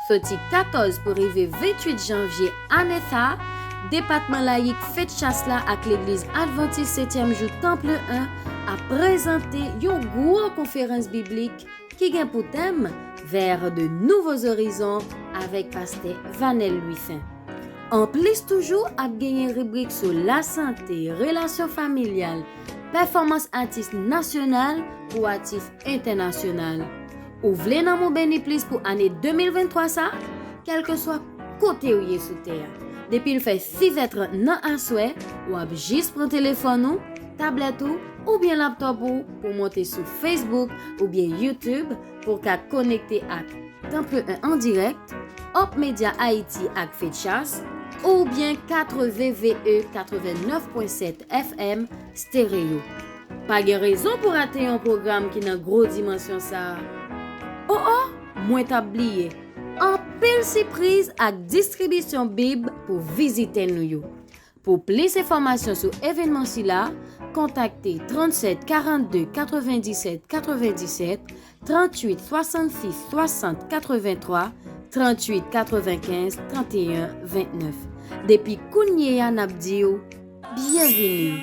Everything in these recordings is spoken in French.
Sorti 14 pour arriver 28 janvier année ça, département laïque fête chasse là avec l'église adventiste 7e jour Temple 1 a présenté une grosse conférence biblique qui a pour thème vers de nouveaux horizons avec pasteur Vanel Louis-Saint. En plus toujours a gagné rubrique sur la santé, relations familiales, performance artiste nationale ou artiste international. Ou voulez nan mon béni plus pour année 2023 ça, quel que soit côté où y sous terre. Depuis il fait 6h30 nan à souhait, ou ab juste prendre téléphone ou, tablette ou bien laptop ou pour monter sur Facebook ou bien YouTube pour qu'à connecter à Temple 1 en direct, Hop Media Haïti ak Fête Chasse ou bien 4VVE 89.7 FM stéréo. Pas de raison pour rater un programme qui n'a gros dimension ça. Oh, moins tablier. En pile surprise ak distribution Bible pour visiter nous. Pour plus d'informations sur événement si là, contactez 37 42 97 97 38 66 60 83 38 95 31 29. Depuis Kounye Anabdio, bienvenue.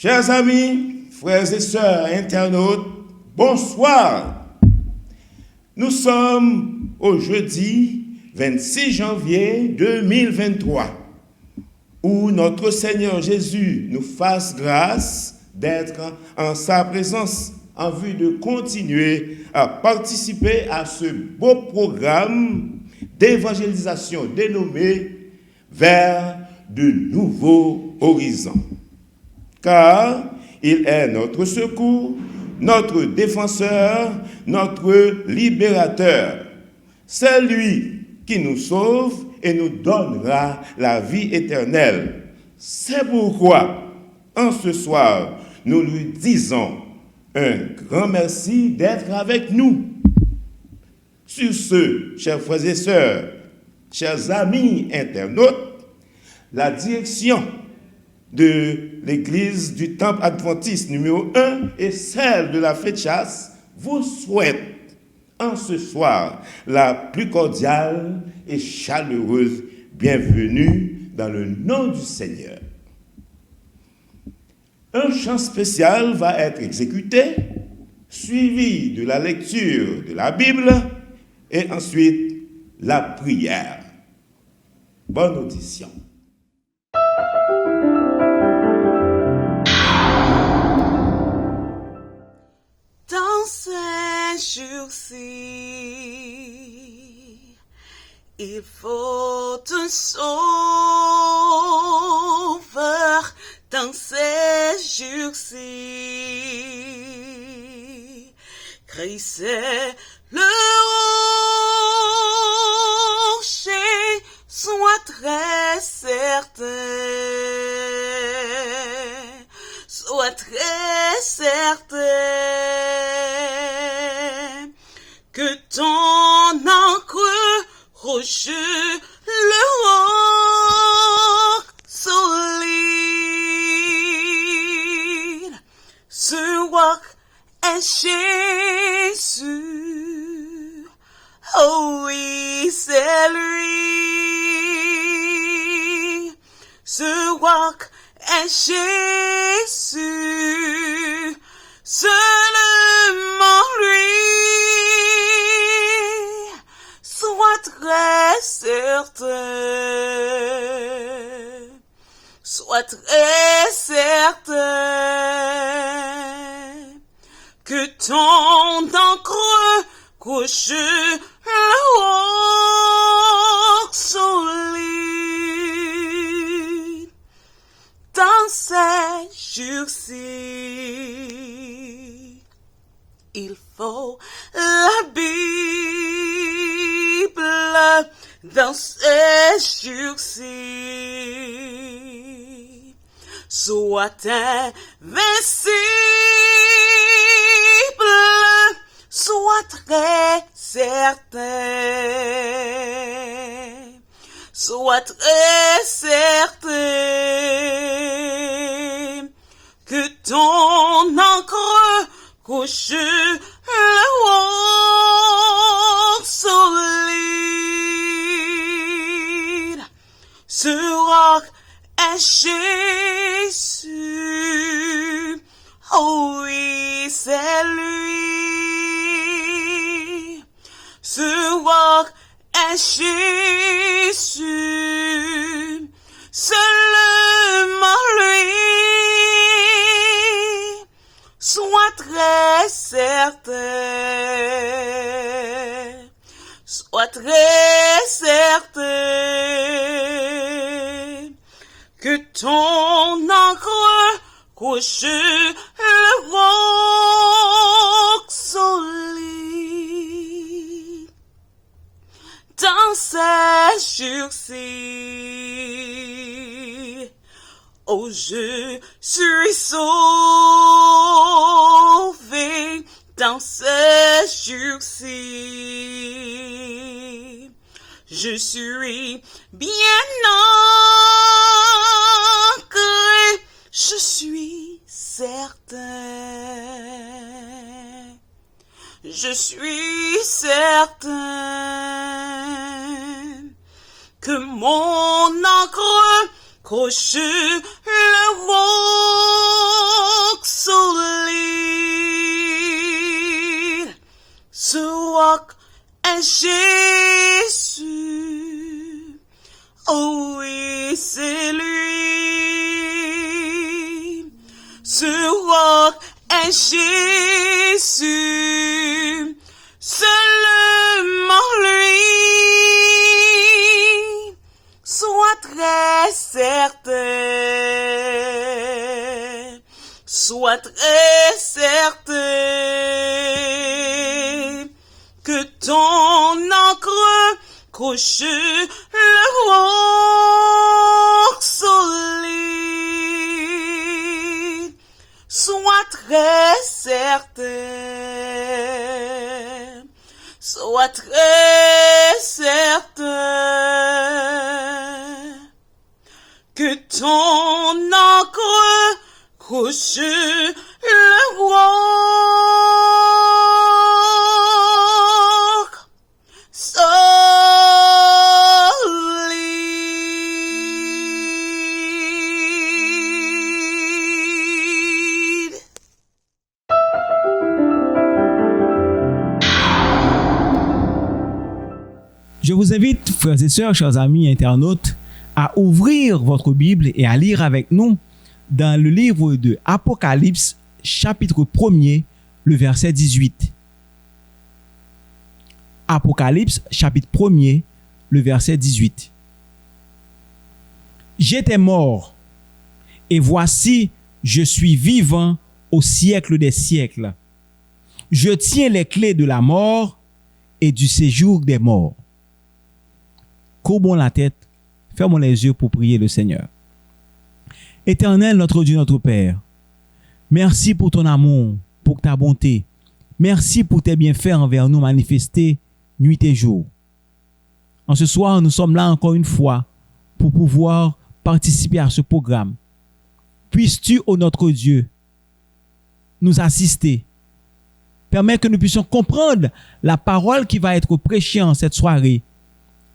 Chers amis, frères et sœurs, internautes, bonsoir. Nous sommes au jeudi 26 janvier 2023, où notre Seigneur Jésus nous fasse grâce d'être en sa présence en vue de continuer à participer à ce beau programme d'évangélisation dénommé Vers de nouveaux horizons. Car il est notre secours, notre défenseur, notre libérateur. C'est lui qui nous sauve et nous donnera la vie éternelle. C'est pourquoi, en ce soir, nous lui disons un grand merci d'être avec nous. Sur ce, chers frères et sœurs, chers amis internautes, la direction de l'église du Temple Adventiste numéro 1 et celle de la fête chasse vous souhaitent en ce soir la plus cordiale et chaleureuse bienvenue dans le nom du Seigneur. Un chant spécial va être exécuté, suivi de la lecture de la Bible et ensuite la prière. Bonne audition. Dans ces jours-ci, il faut un sauveur. Dans ces jours-ci, Christ est le rocher, sois très certain, sois très certain que ton encre rocheux le roc solide, ce roc est Jésus. Oh oui, c'est lui. Ce roc est Jésus. Seulement lui. Sois très certain. Sois très certain que ton encre rocheux le roc solide. Dans ces jours-ci, il faut la Bible. Dans ces jours-ci, sois invincible, sois très certain, sois très certain que ton encre rocheux le roc solide, ce roc est Jésus. Oh oui, c'est lui. Ce roc est Jésus. Seulement lui. Sois très certain. Sois très certain que ton encre rocheux le roc solide. Dans ces jours-ci, oh, je suis sauvé. Dans ces jours-ci, je suis bien ancré, je suis certain, je suis certain que mon encre rocheux le ce roc est Jésus, seulement lui. Sois très certain, sois très certain que ton encre couche le roc solide. Sois très certain, sois très certain que ton encre couche le roc solide. Je vous invite, frères et sœurs, chers amis internautes, à ouvrir votre Bible et à lire avec nous dans le livre de Apocalypse, chapitre 1er, le verset 18. Apocalypse, chapitre 1er, le verset 18. J'étais mort, et voici, je suis vivant au siècle des siècles. Je tiens les clés de la mort et du séjour des morts. Courbons la tête, fermons les yeux pour prier le Seigneur. Éternel, notre Dieu, notre Père, merci pour ton amour, pour ta bonté. Merci pour tes bienfaits envers nous manifestés nuit et jour. En ce soir, nous sommes là encore une fois pour pouvoir participer à ce programme. Puisses-tu, ô notre Dieu, nous assister. Permets que nous puissions comprendre la parole qui va être prêchée en cette soirée.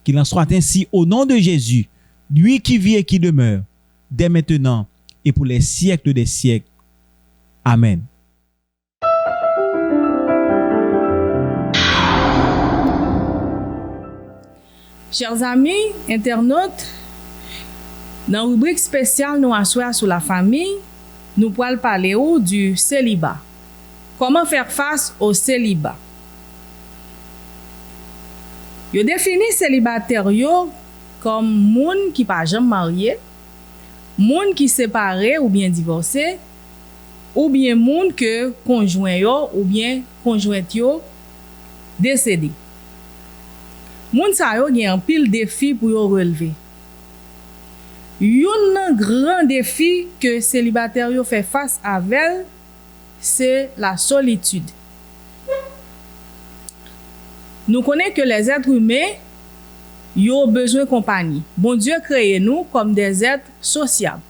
Qu'il en soit ainsi au nom de Jésus, lui qui vit et qui demeure, dès maintenant et pour les siècles des siècles. Amen. Chers amis, internautes, dans la rubrique spéciale nous asseoir sur la famille, nous pourrons parler du célibat. Comment faire face au célibat? Yo défini célibataire yo comme moun qui pas jamais marié, moun qui séparé ou bien divorcé, ou bien moun que conjoint yo ou bien conjointe yo décédé. Moun sa yo gen un pile défi pour yo relever. Yon grand défi que célibataire yo fait face avec, c'est la solitude. Nous connaissons que les êtres humains ont besoin de compagnie. Bon Dieu crée nous comme des êtres sociables.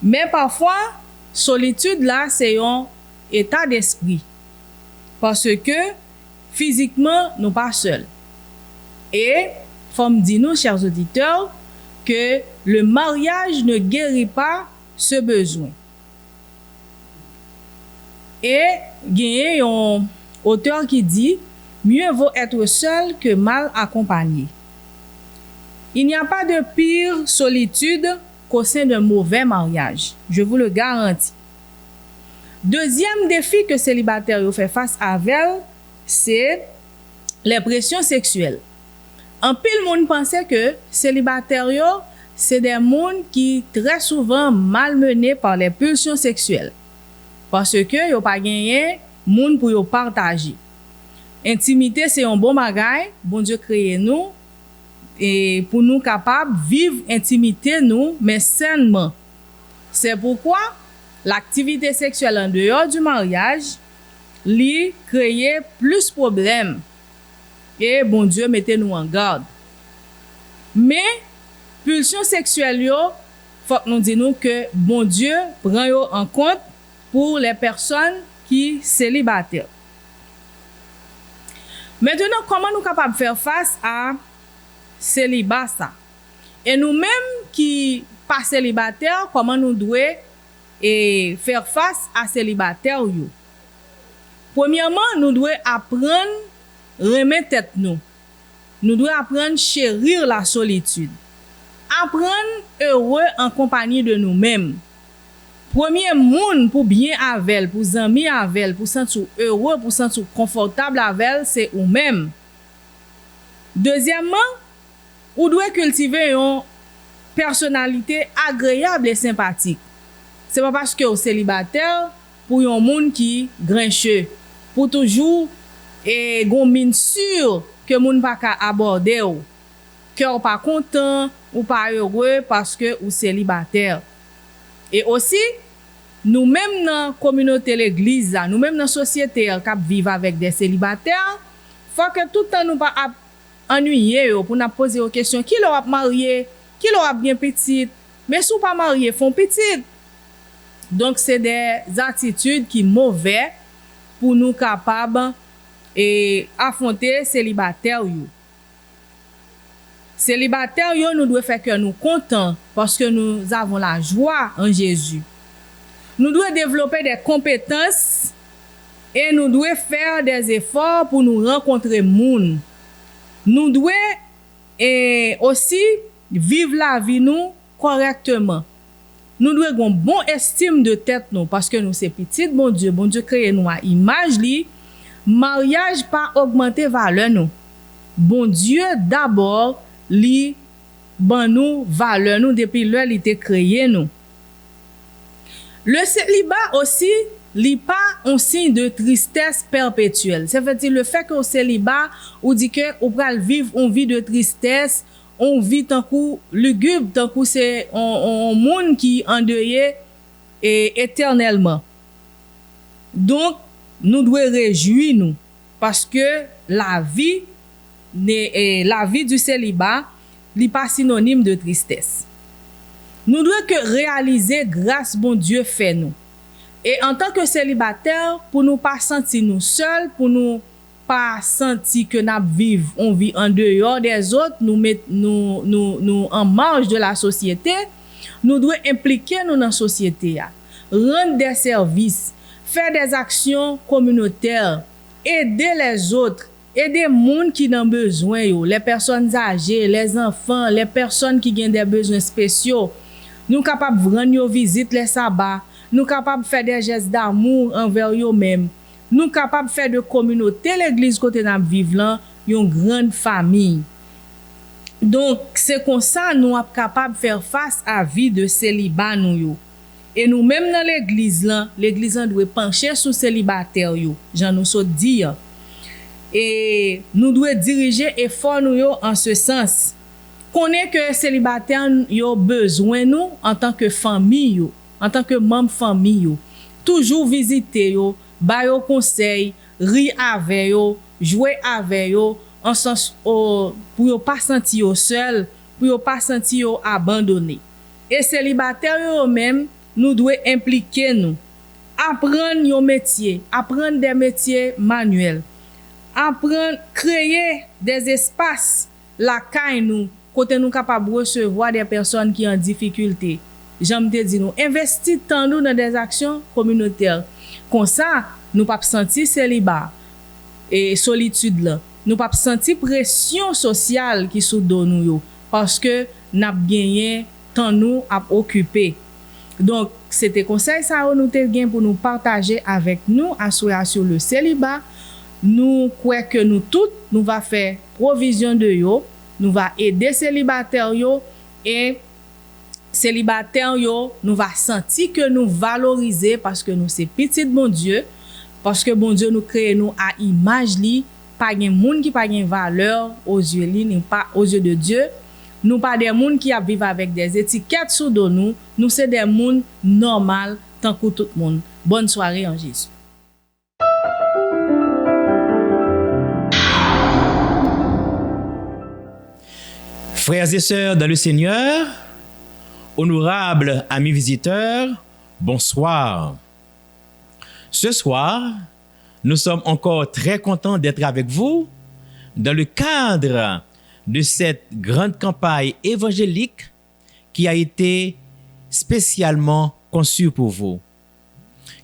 Mais parfois, solitude là, c'est un état d'esprit. Parce que physiquement, nous pas seuls. Et, faut me dire nous, chers auditeurs, que le mariage ne guérit pas ce besoin. Et, il y a un auteur qui dit, mieux vaut être seul que mal accompagné. Il n'y a pas de pire solitude qu'au sein d'un mauvais mariage. Je vous le garantis. Deuxième défi que célibataire fait face avec, c'est les pressions sexuelles. En pile monde pensait que célibataire c'est des monde qui très souvent malmenés par les pulsions sexuelles. Parce que yo pas gagné monde pour yo partager. Intimité, c'est un bon bagay. Bon Dieu crée nous et pour nous capables vivre intimité nous, mais sainement. C'est pourquoi l'activité sexuelle en dehors du mariage lui crée plus de problèmes. Et bon Dieu mettez nous en garde. Mais pulsion sexuelle yo, faut que nous disions que bon Dieu prend yo en compte pour les personnes qui célibataires. Maintenant, comment nous sommes capables de faire face à célibat ça? Et nous-mêmes qui pas célibataires, comment nous devons faire face à célibataires yo? Premièrement, nous devons apprendre remettre tête nous. Nous devons apprendre chérir la solitude. Apprendre heureux en compagnie de nous-mêmes. premier monde pour bien avec, pour zami avec, pour sentir heureux, pour sentir confortable avec, c'est ou même. Deuxièmement, ou doit cultiver une personnalité agréable et sympathique. C'est pas parce que vous célibataire pour un monde qui grincheux, pour toujours et gon mine sûr que moun pa ka aborder ou, que ou pas content ou pas heureux parce que ou célibataire. Et aussi, nous-mêmes dans la communauté l'église, nous-mêmes dans la société qui vivent avec des célibataires, faut que tout le temps nous pas ennuyer pour nous poser aux questions qui leur a marié, qui leur a bien petite, mais si pas marié font petite. Donc c'est des attitudes qui mauvais pour nous capables et affronter célibataire yo. Célibataire yo nous doit faire que nous contents parce que nous avons la joie en Jésus. Nous devons développer des compétences et nous devons faire des efforts pour nous rencontrer moun. Nous devons aussi vivre la vie nous correctement. Nous devons avoir une bonne estime de tête nous parce que nous c'est petit bon Dieu créé nous à image li. Mariage pas augmenter valeur nous. Bon Dieu d'abord li ban nous valeur nous depuis l'heure il était créé nous. Le célibat aussi li pas un signe de tristesse perpétuelle. Ça veut dire le fait que au célibat ou dit que ou pral vivre une vie de tristesse, on vit tant coup lugubre, tant coup c'est un monde qui endeuillé et éternellement. Donc nous devons réjouir nous parce que la vie du célibat n'est pas synonyme de tristesse. Nous devons que réaliser grâce bon Dieu fait nous. Et en tant que célibataire, pour nous pas sentir nous seuls, pour nous pas sentir que on vit en dehors des autres, nous en marge de la société, nous devons impliquer nous dans la société, rendre des services, faire des actions communautaires, aider les autres, aider les gens qui ont besoin, les personnes âgées, les enfants, les personnes qui ont des besoins spéciaux. Nous sommes capables de rendre visite les sabbats, nous sommes capables de faire des gestes d'amour envers eux-mêmes. Nous sommes capables de faire de communauté l'église côté nous vivons là, une grande famille. Donc c'est comme ça nous sommes capables de faire face à la vie de célibat nous. Et nous même dans l'église doit pencher sur célibataire yo, j'en nous so dire. Et nous devons diriger effort nous yo en ce sens. Connaît que célibataire yo besoin nous en tant que famille yo, en tant que membre famille yo. Toujours visiter yo, ba yo conseil, ri avec yo, jouer avec yo en sens pour yo pas sentir yo seul, pour yo pas sentir yo abandonné. Et célibataire yo même nous devons impliquer nous, apprendre nos métiers, apprendre des métiers manuels, apprendre créer des espaces la caille nous côté nous capable recevoir des personnes qui en difficulté. J'aime te dire nous investir tant nous dans des actions communautaires. Comme ça, nous pas sentir célibat et solitude là. Nous pas sentir pression sociale qui sous dos nous parce que n'a gagné tant nous à occuper. Donc, c'était conseil ça nous te gain pour nous partager avec nous sur le célibat. Nous croyons que nous toutes nous va faire provision de yo, nous va aider célibataires yo et célibataires yo nous va sentir que nous valoriser parce que nous c'est petit bon Dieu, parce que bon Dieu nous crée nous à image li, pas gen monde qui pas gen valeur aux yeux li, ni pas aux yeux de Dieu. Nous pas des gens qui vivent avec des étiquettes sous nous, nous c'est des gens normaux tant que tout le monde. Bonne soirée en Jésus. Frères et sœurs dans le Seigneur, honorables amis visiteurs, bonsoir. Ce soir, nous sommes encore très contents d'être avec vous dans le cadre de cette grande campagne évangélique qui a été spécialement conçue pour vous.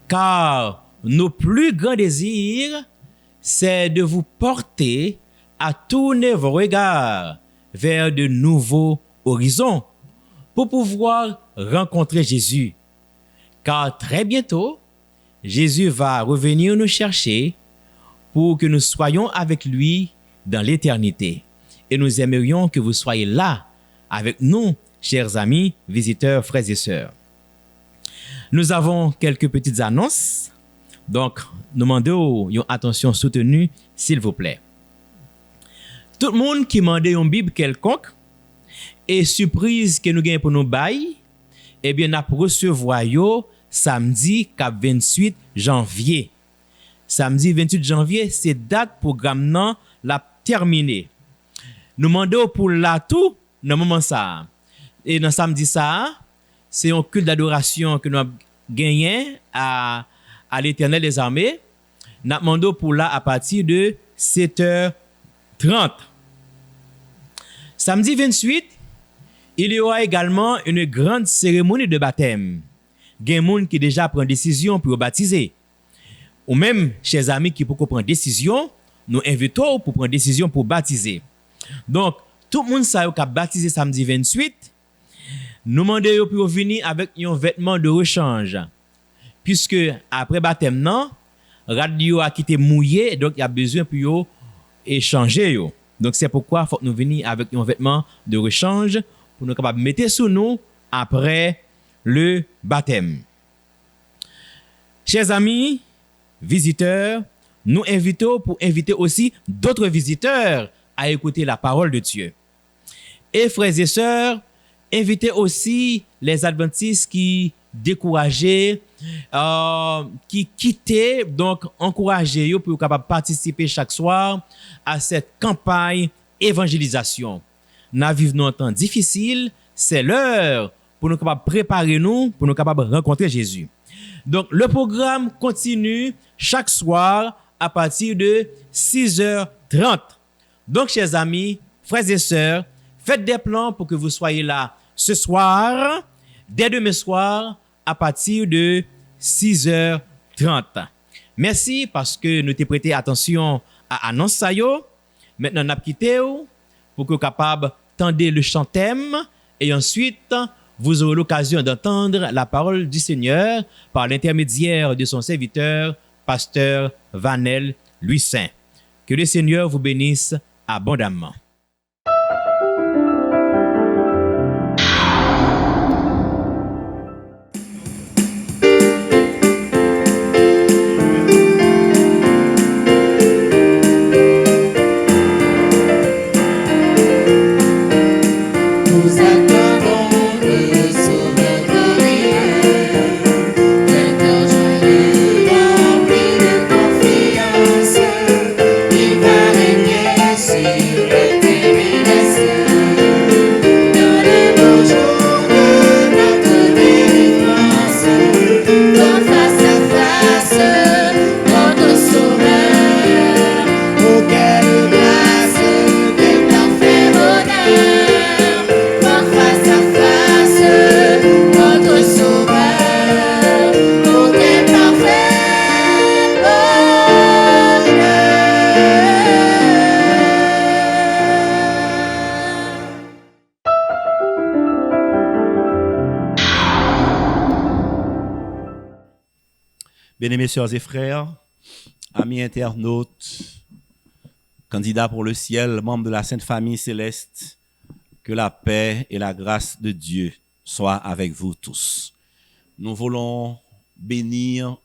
Car nos plus grands désirs, c'est de vous porter à tourner vos regards vers de nouveaux horizons pour pouvoir rencontrer Jésus. car très bientôt, Jésus va revenir nous chercher pour que nous soyons avec lui dans l'éternité. Et nous aimerions que vous soyez là avec nous, chers amis, visiteurs, frères et sœurs. Nous avons quelques petites annonces. Donc, nous demandons une attention soutenue, s'il vous plaît. Tout le monde qui demande une Bible quelconque et surprise que nous gagnons pour nous bailler, eh bien, nous recevoir samedi 28 janvier. Samedi 28 janvier, c'est date programme non la terminée. Nous demandons pour la tout dans moment ça. Et dans samedi ça, c'est un culte d'adoration que nous avons gagné à l'Éternel des armées. Nous demandons pour là à partir de 7h30. Samedi 28, il y aura également une grande cérémonie de baptême. Il y a des gens qui déjà prennent décision pour baptiser. Ou même, chers amis, qui pour prendre décision, nous invitons pour prendre décision pour baptiser. Donc, tout le monde sait qui a baptisé samedi 28, nous demandons pour venir avec un vêtement de rechange. Puisque après baptême, non, radio a quitté mouillé, donc il y a besoin pour échanger. Donc, c'est pourquoi il faut nous venir avec un vêtement de rechange pour nous capables de mettre sous nous après le baptême. Chers amis, visiteurs, nous invitons pour inviter aussi d'autres visiteurs à écouter la parole de Dieu. Et frères et sœurs, invitez aussi les adventistes qui décourageaient, qui quittaient, donc encouragez-vous pour capable participer chaque soir à cette campagne évangélisation. Nous vivons un temps difficile, c'est l'heure pour nous capables préparer nous, pour nous capables rencontrer Jésus. Donc le programme continue chaque soir à partir de 6h30. Donc chers amis, frères et sœurs, faites des plans pour que vous soyez là ce soir, dès demain soir, à partir de 6h30. Merci parce que nous t'ai prêté attention à annonce ça yo. Maintenant, nous avons quitté pour que vous capable tendre le chant thème et ensuite, vous aurez l'occasion d'entendre la parole du Seigneur par l'intermédiaire de son serviteur, pasteur Vanel Louis Saint. Que le Seigneur vous bénisse abondamment. Bien-aimés sœurs et frères, amis internautes, candidats pour le ciel, membres de la Sainte Famille Céleste, que la paix et la grâce de Dieu soient avec vous tous. Nous voulons bénir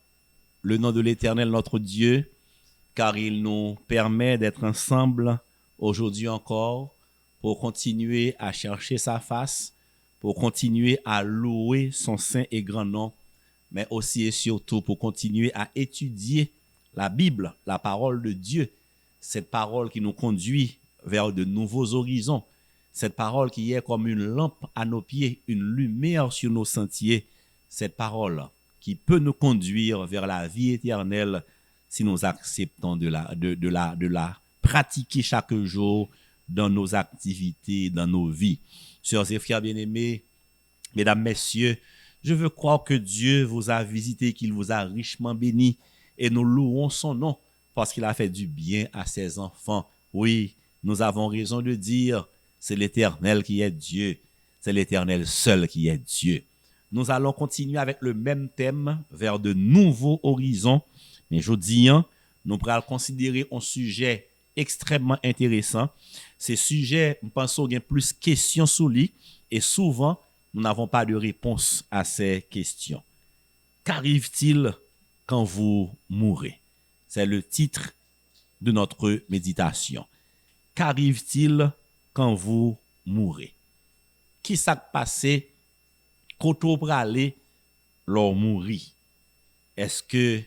le nom de l'Éternel, notre Dieu, car il nous permet d'être ensemble aujourd'hui encore pour continuer à chercher sa face, pour continuer à louer son saint et grand nom, mais aussi et surtout pour continuer à étudier la Bible, la parole de Dieu, cette parole qui nous conduit vers de nouveaux horizons, cette parole qui est comme une lampe à nos pieds, une lumière sur nos sentiers, cette parole qui peut nous conduire vers la vie éternelle si nous acceptons de la pratiquer chaque jour dans nos activités, dans nos vies. Sœurs et frères bien-aimés, mesdames, messieurs, je veux croire que Dieu vous a visité, qu'il vous a richement béni et nous louons son nom parce qu'il a fait du bien à ses enfants. Oui, nous avons raison de dire, c'est l'Éternel qui est Dieu, c'est l'Éternel seul qui est Dieu. nous allons continuer avec le même thème vers de nouveaux horizons. Mais aujourd'hui, nous pourrons considérer un sujet extrêmement intéressant. Ces sujets, nous pensons qu'il y a plus de questions sous lui et souvent, nous n'avons pas de réponse à ces questions. Qu'arrive-t-il quand vous mourrez? C'est le titre de notre méditation. Qu'arrive-t-il quand vous mourrez? Qui s'est passé quand on peut aller leur mourir? Est-ce que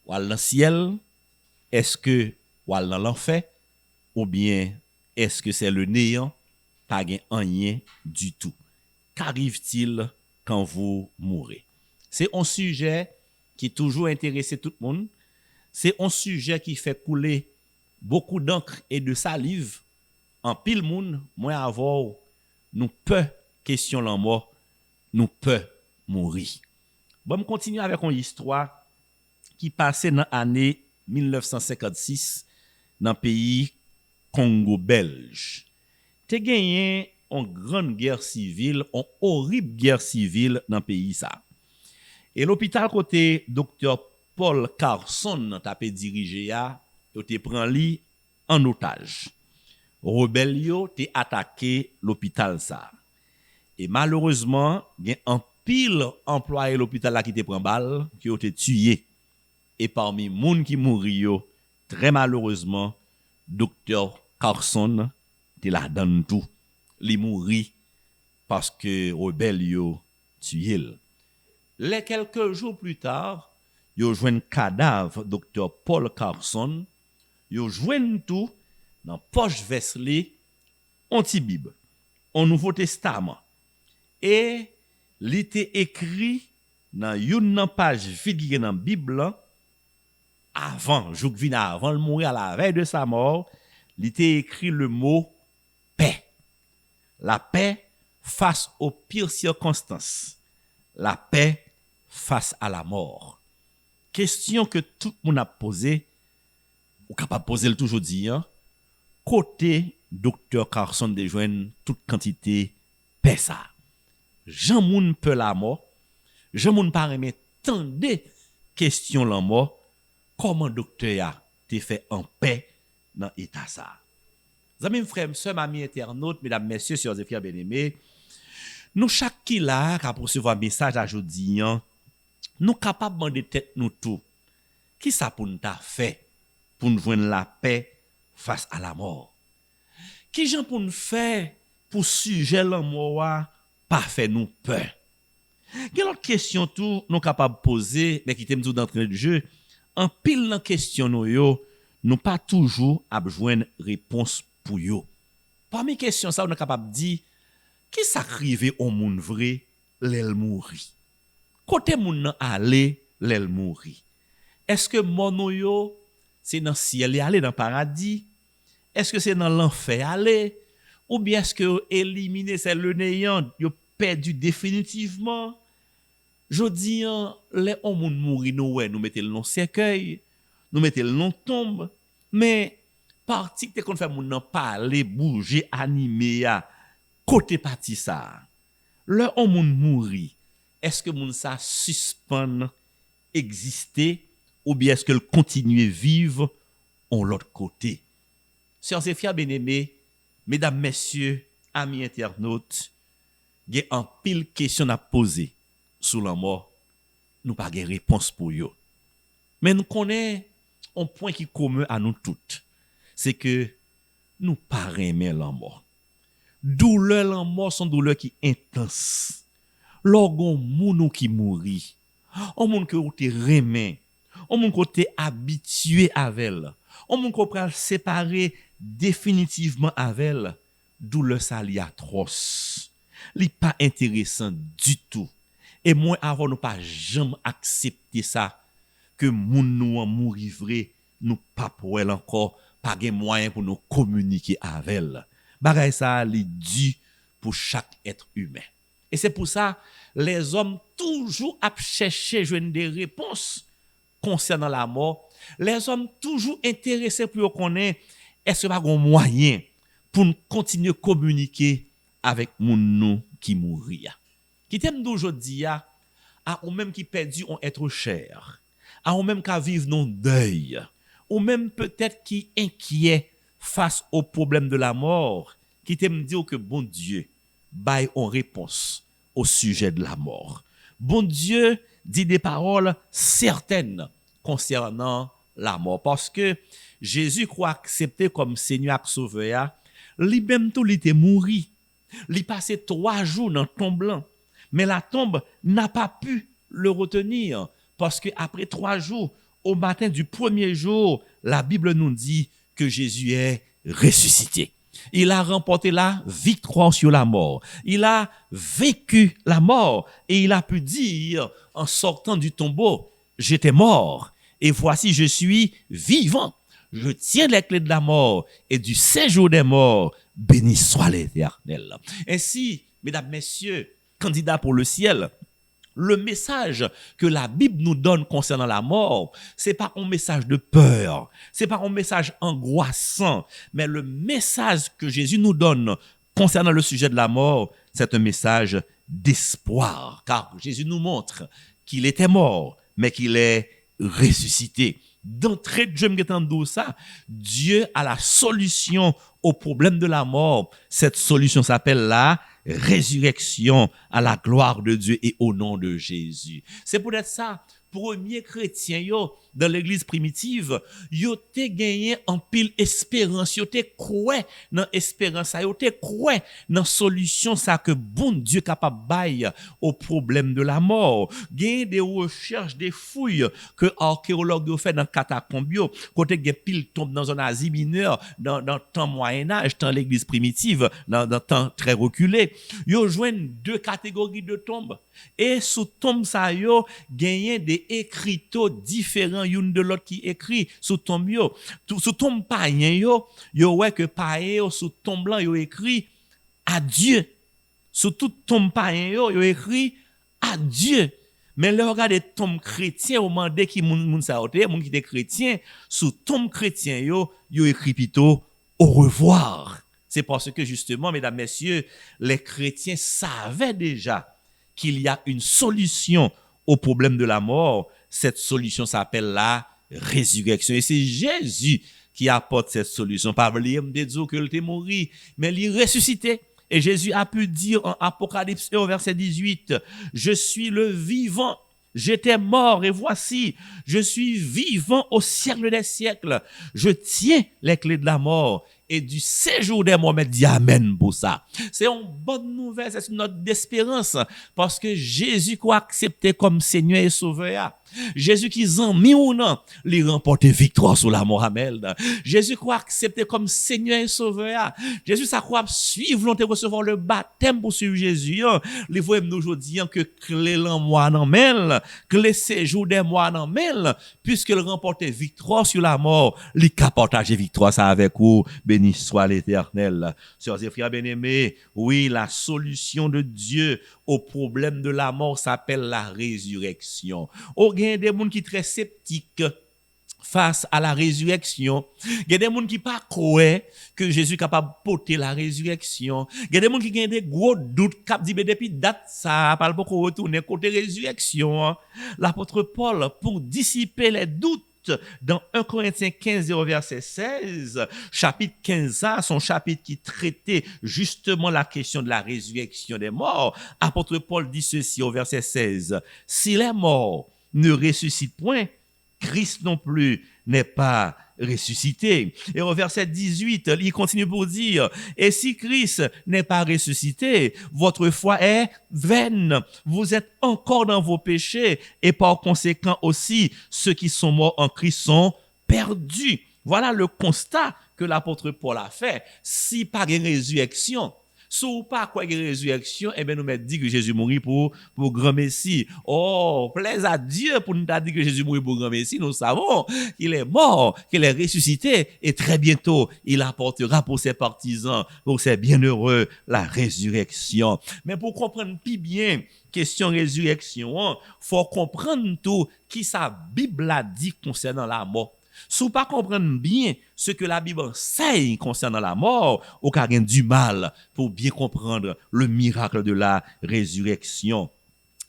ou dans le ciel? Est-ce que ou dans l'enfer? Ou bien est-ce que c'est le néant? Pas rien du tout. Qu'arrive-t-il quand vous mourrez? C'est un sujet qui toujours intéressé tout le monde. C'est un sujet qui fait couler beaucoup d'encre et de salive en pile monde. Moi avant nous peut question la mort, nous peut mourir. Bon, on continue avec une histoire qui passait dans l'année 1956 dans le pays Congo belge. Te gagné une grande guerre civile, une horrible guerre civile dans le pays ça. Et l'hôpital côté docteur Paul Carson t'a dirigé a, te prend li en otage. Rebelle yo te attaqué l'hôpital ça. Et malheureusement, il y a un pile employé l'hôpital là qui te prend balle, qui ont été tué. Et parmi moun qui mouri yo, très malheureusement, docteur Carson te la donne tout. Li mouri parce que rebelle yo tué. Les quelques jours plus tard, yo joine cadavre docteur Paul Carson, yo joine tout dans poche Wesley, anti-Bible, au Nouveau Testament. Et li était écrit dans une page vide dans Bible avant, avant de mourir à la veille de sa mort, il était écrit le mot paix. La paix face aux pires circonstances. La paix face à la mort. Question que tout le monde a posée, ou capable de poser le toujours dire, côté docteur Carson de joindre toute quantité paix ça. Jean moun peut la mort, Jean moun pas remet tant de questions la mort, comment docteur a te fait en paix dans état ça. Amis frères, sœurs, amis internautes, mesdames, messieurs, sœurs et frères bien-aimés, nous chaque qui là qui a recevoir message à jodi, nous capable demander tête nous tout. Qui ça pour nous ta fait pour nous joindre la paix face à la mort? Qui gens pour nous faire pour sujet la mort pas fait nous peur? Quelle autre question tout nous capable poser mais qui t'aime tout d'entrée du jeu? En pile dans question nous pas toujours à joindre réponse pour yo. Parmi questions ça on est capable dire qui s'arrive au monde vrai l'el mouri. Côté moun nan aller l'el mouri. Est-ce que mon yo c'est dans ciel aller dans paradis? Est-ce que c'est dans l'enfer aller ou bien est-ce que éliminer c'est le néant, yo perdu définitivement? Jodi les on moun mouri nous mettez le nom cercueil, nous mettez le nom tombe, mais parti que qu'on fait moun nan parler, bouger, animer ya côté parti ça. Le on moun mouri, est-ce que moun ça suspend exister ou bien est-ce que le continue vivre en l'autre côté? Sœurs et frères bien-aimés, mesdames, messieurs, amis internautes, il y a un pile question à poser sur la mort. Nous pas de réponse pour yo. Mais nous connaissons un point qui est commun à nous toutes. C'est que nous pas aimer la mort. Douleur la mort sont douleur qui intense. Lorsqu'on moun qui mouri, on moun que te remet, on moun que te habitué avec elle, on moun qu'on pral séparer définitivement avec elle, douleur ça li atroce. Li pas intéressant du tout. Et moi avant nous pas jamais accepter ça que moun nou en mouri vrai, nous pas pour elle encore pas gen moyen pour nous communiquer avec elle. Bagay ça li dû pour chaque être humain. Et c'est pour ça les hommes toujours à chercher joindre des réponses concernant la mort. Les hommes toujours intéressés pour connaître est-ce que pas un moyen pour nous continuer à communiquer avec moun nou qui mourir. qui t'aime d'aujourd'hui, à ou même qui perdu un être cher, à ou même qui vivent non deuil, ou même peut-être qui inquiet face au problème de la mort, qui t'aime dire que bon Dieu baille en réponse au sujet de la mort. Bon Dieu dit des paroles certaines concernant la mort, parce que Jésus croit accepter comme Seigneur et Sauveur, lui-même tout il était mort. Il passait 3 jours dans la tombe blanc, mais la tombe n'a pas pu le retenir, parce que après 3 jours, au matin du premier jour, la Bible nous dit que Jésus est ressuscité. Il a remporté la victoire sur la mort. Il a vécu la mort et il a pu dire en sortant du tombeau, j'étais mort et voici je suis vivant. Je tiens les clés de la mort et du séjour des morts. Béni soit l'Éternel. Ainsi, mesdames, messieurs, candidats pour le ciel, le message que la Bible nous donne concernant la mort, c'est pas un message de peur, c'est pas un message angoissant, mais le message que Jésus nous donne concernant le sujet de la mort, c'est un message d'espoir, car Jésus nous montre qu'il était mort, mais qu'il est ressuscité. D'entrée de jeu, ça, Dieu a la solution au problème de la mort. Cette solution s'appelle la résurrection à la gloire de Dieu et au nom de Jésus. C'est peut-être ça. Premier chrétien yo dans l'église primitive, yo te gagné en pile espérance, yo te croit dans espérance, yo te croit dans solution ça que bon Dieu capable bail au problème de la mort. Gagné des recherches, des fouilles que archéologues ont fait dans catacombes yo, côté gen pile tombe dans un Asie mineure, dans temps Moyen Âge, dans l'église primitive, dans temps très reculé. Yo joignent 2 catégories de tombes et sous tombe ça yo gagné des écriteaux différents une de l'autre qui écrit sous tombe yo. Sous tombe païen yo ouais que païen sous tombe blanc yo écrit adieu. Sous toute tombe païen yo écrit adieu. Mais là regardez tombe chrétien au moment qui moun sa ote, moun qui était chrétien, sous tombe chrétien yo écrit plutôt au revoir. C'est parce que justement mesdames messieurs, les chrétiens savaient déjà qu'il y a une solution au problème de la mort. Cette solution s'appelle la résurrection. Et c'est Jésus qui apporte cette solution. Pas oublier de dire qu'il était mort, mais il est ressuscité. Et Jésus a pu dire en Apocalypse 1 verset 18, je suis le vivant. J'étais mort et voici, je suis vivant au siècle des siècles. Je tiens les clés de la mort et du séjour des morts. Mais dis amen pour ça. C'est une bonne nouvelle, c'est une note d'espérance parce que Jésus qui a accepté comme Seigneur et Sauveur. Jésus qui en mis ou non, lui remporter victoire sur la mort. Amen. Jésus qui a accepté comme Seigneur et Sauveur. Jésus ça croit suivre l'on te recevoir le baptême pour suivre Jésus. Les voyons nous aujourd'hui que clé l'en moi non mêle, que le séjour des mois non mêle, puisqu'il remportait victoire sur la mort, lui qu'a partagé victoire ça avec vous. Béni soit l'Éternel. Sœurs et frères bien-aimés, oui, la solution de Dieu au problème de la mort s'appelle la résurrection. Il y a des gens qui sont très sceptiques face à la résurrection. Il y a des gens qui pas croient que Jésus est capable de porter la résurrection. Il y a des gens qui ont des gros doutes, qui disent depuis date ça, parle beaucoup retourner côté résurrection. L'apôtre Paul, pour dissiper les doutes, dans 1 Corinthiens 15, verset 16, chapitre 15, son chapitre qui traitait justement la question de la résurrection des morts, apôtre Paul dit ceci au verset 16, « Si les morts ne ressuscitent point, Christ non plus n'est pas ressuscité. » Et au verset 18, il continue pour dire, « Et si Christ n'est pas ressuscité, votre foi est vaine. Vous êtes encore dans vos péchés et par conséquent aussi, ceux qui sont morts en Christ sont perdus. » Voilà le constat que l'apôtre Paul a fait. Si pas de résurrection, sous pas quoi de résurrection, eh bien, nous mettons dit que Jésus mourit pour grand Messie. Oh, plaise à Dieu pour nous dire que Jésus mourit pour grand Messie. Nous savons qu'il est mort, qu'il est ressuscité et très bientôt, il apportera pour ses partisans, pour ses bienheureux, la résurrection. Mais pour comprendre plus bien, question résurrection, faut comprendre tout qui sa Bible a dit concernant la mort. Si vous pas comprendre bien ce que la Bible enseigne concernant la mort, vous avez du mal pour bien comprendre le miracle de la résurrection.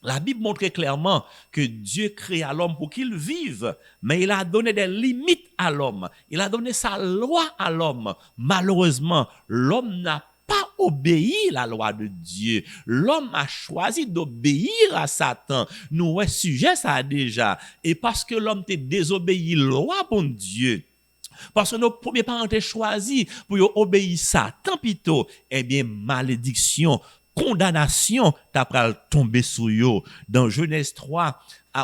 La Bible montre clairement que Dieu créa l'homme pour qu'il vive, mais il a donné des limites à l'homme. Il a donné sa loi à l'homme. Malheureusement, l'homme n'a pas obéi la loi de Dieu. L'homme a choisi d'obéir à Satan. Nous, sujet ça déjà. Et parce que l'homme t'a désobéi la loi, bon Dieu, parce que nos premiers parents ont choisi pour obéir Satan plutôt, eh bien, malédiction, condamnation t'as tomber sur eux. Dans Genèse 3,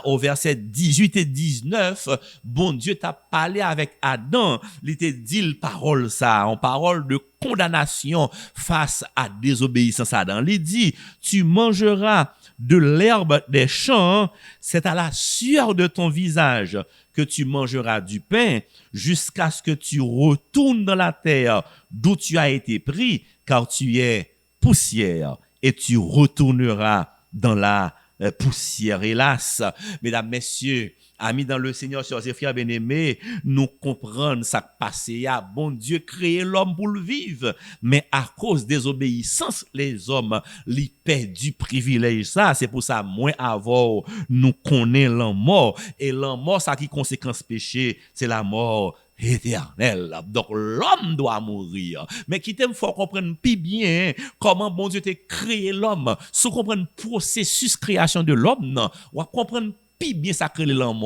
au verset 18 et 19, bon Dieu t'a parlé avec Adam, il t'a dit le parole ça, en parole de condamnation face à désobéissance à Adam. Il dit, tu mangeras de l'herbe des champs, c'est à la sueur de ton visage que tu mangeras du pain jusqu'à ce que tu retournes dans la terre d'où tu as été pris, car tu es poussière et tu retourneras dans la poussière. Hélas, mesdames, messieurs, amis dans le Seigneur, chers et frères bien-aimés, nous comprenons ça passé. Bon Dieu créé l'homme pour le vivre, mais à cause des obéissances, les hommes li perdent du privilège. Ça, c'est pour ça, moins avant, nous connaissons la mort. Et la mort, ça qui conséquence péché, c'est la mort éternel. Donc l'homme doit mourir. Mais qui t'aime faut comprendre plus bien comment bon Dieu t'a créé l'homme. Si vous comprenez le processus création de l'homme, on va comprendre plus bien ça crée l'homme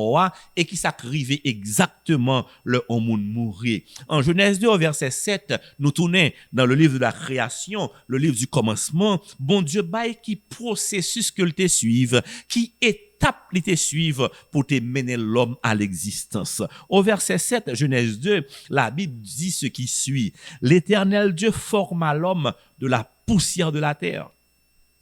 et qui s'arrive exactement le homme mourir. En Genèse 2 au verset 7, nous tournons dans le livre de la création, le livre du commencement. Bon Dieu bail qui processus que te suive, qui étape li te suivre pour te mener l'homme à l'existence. Au verset 7, Genèse 2, la Bible dit ce qui suit. L'Éternel Dieu forma l'homme de la poussière de la terre.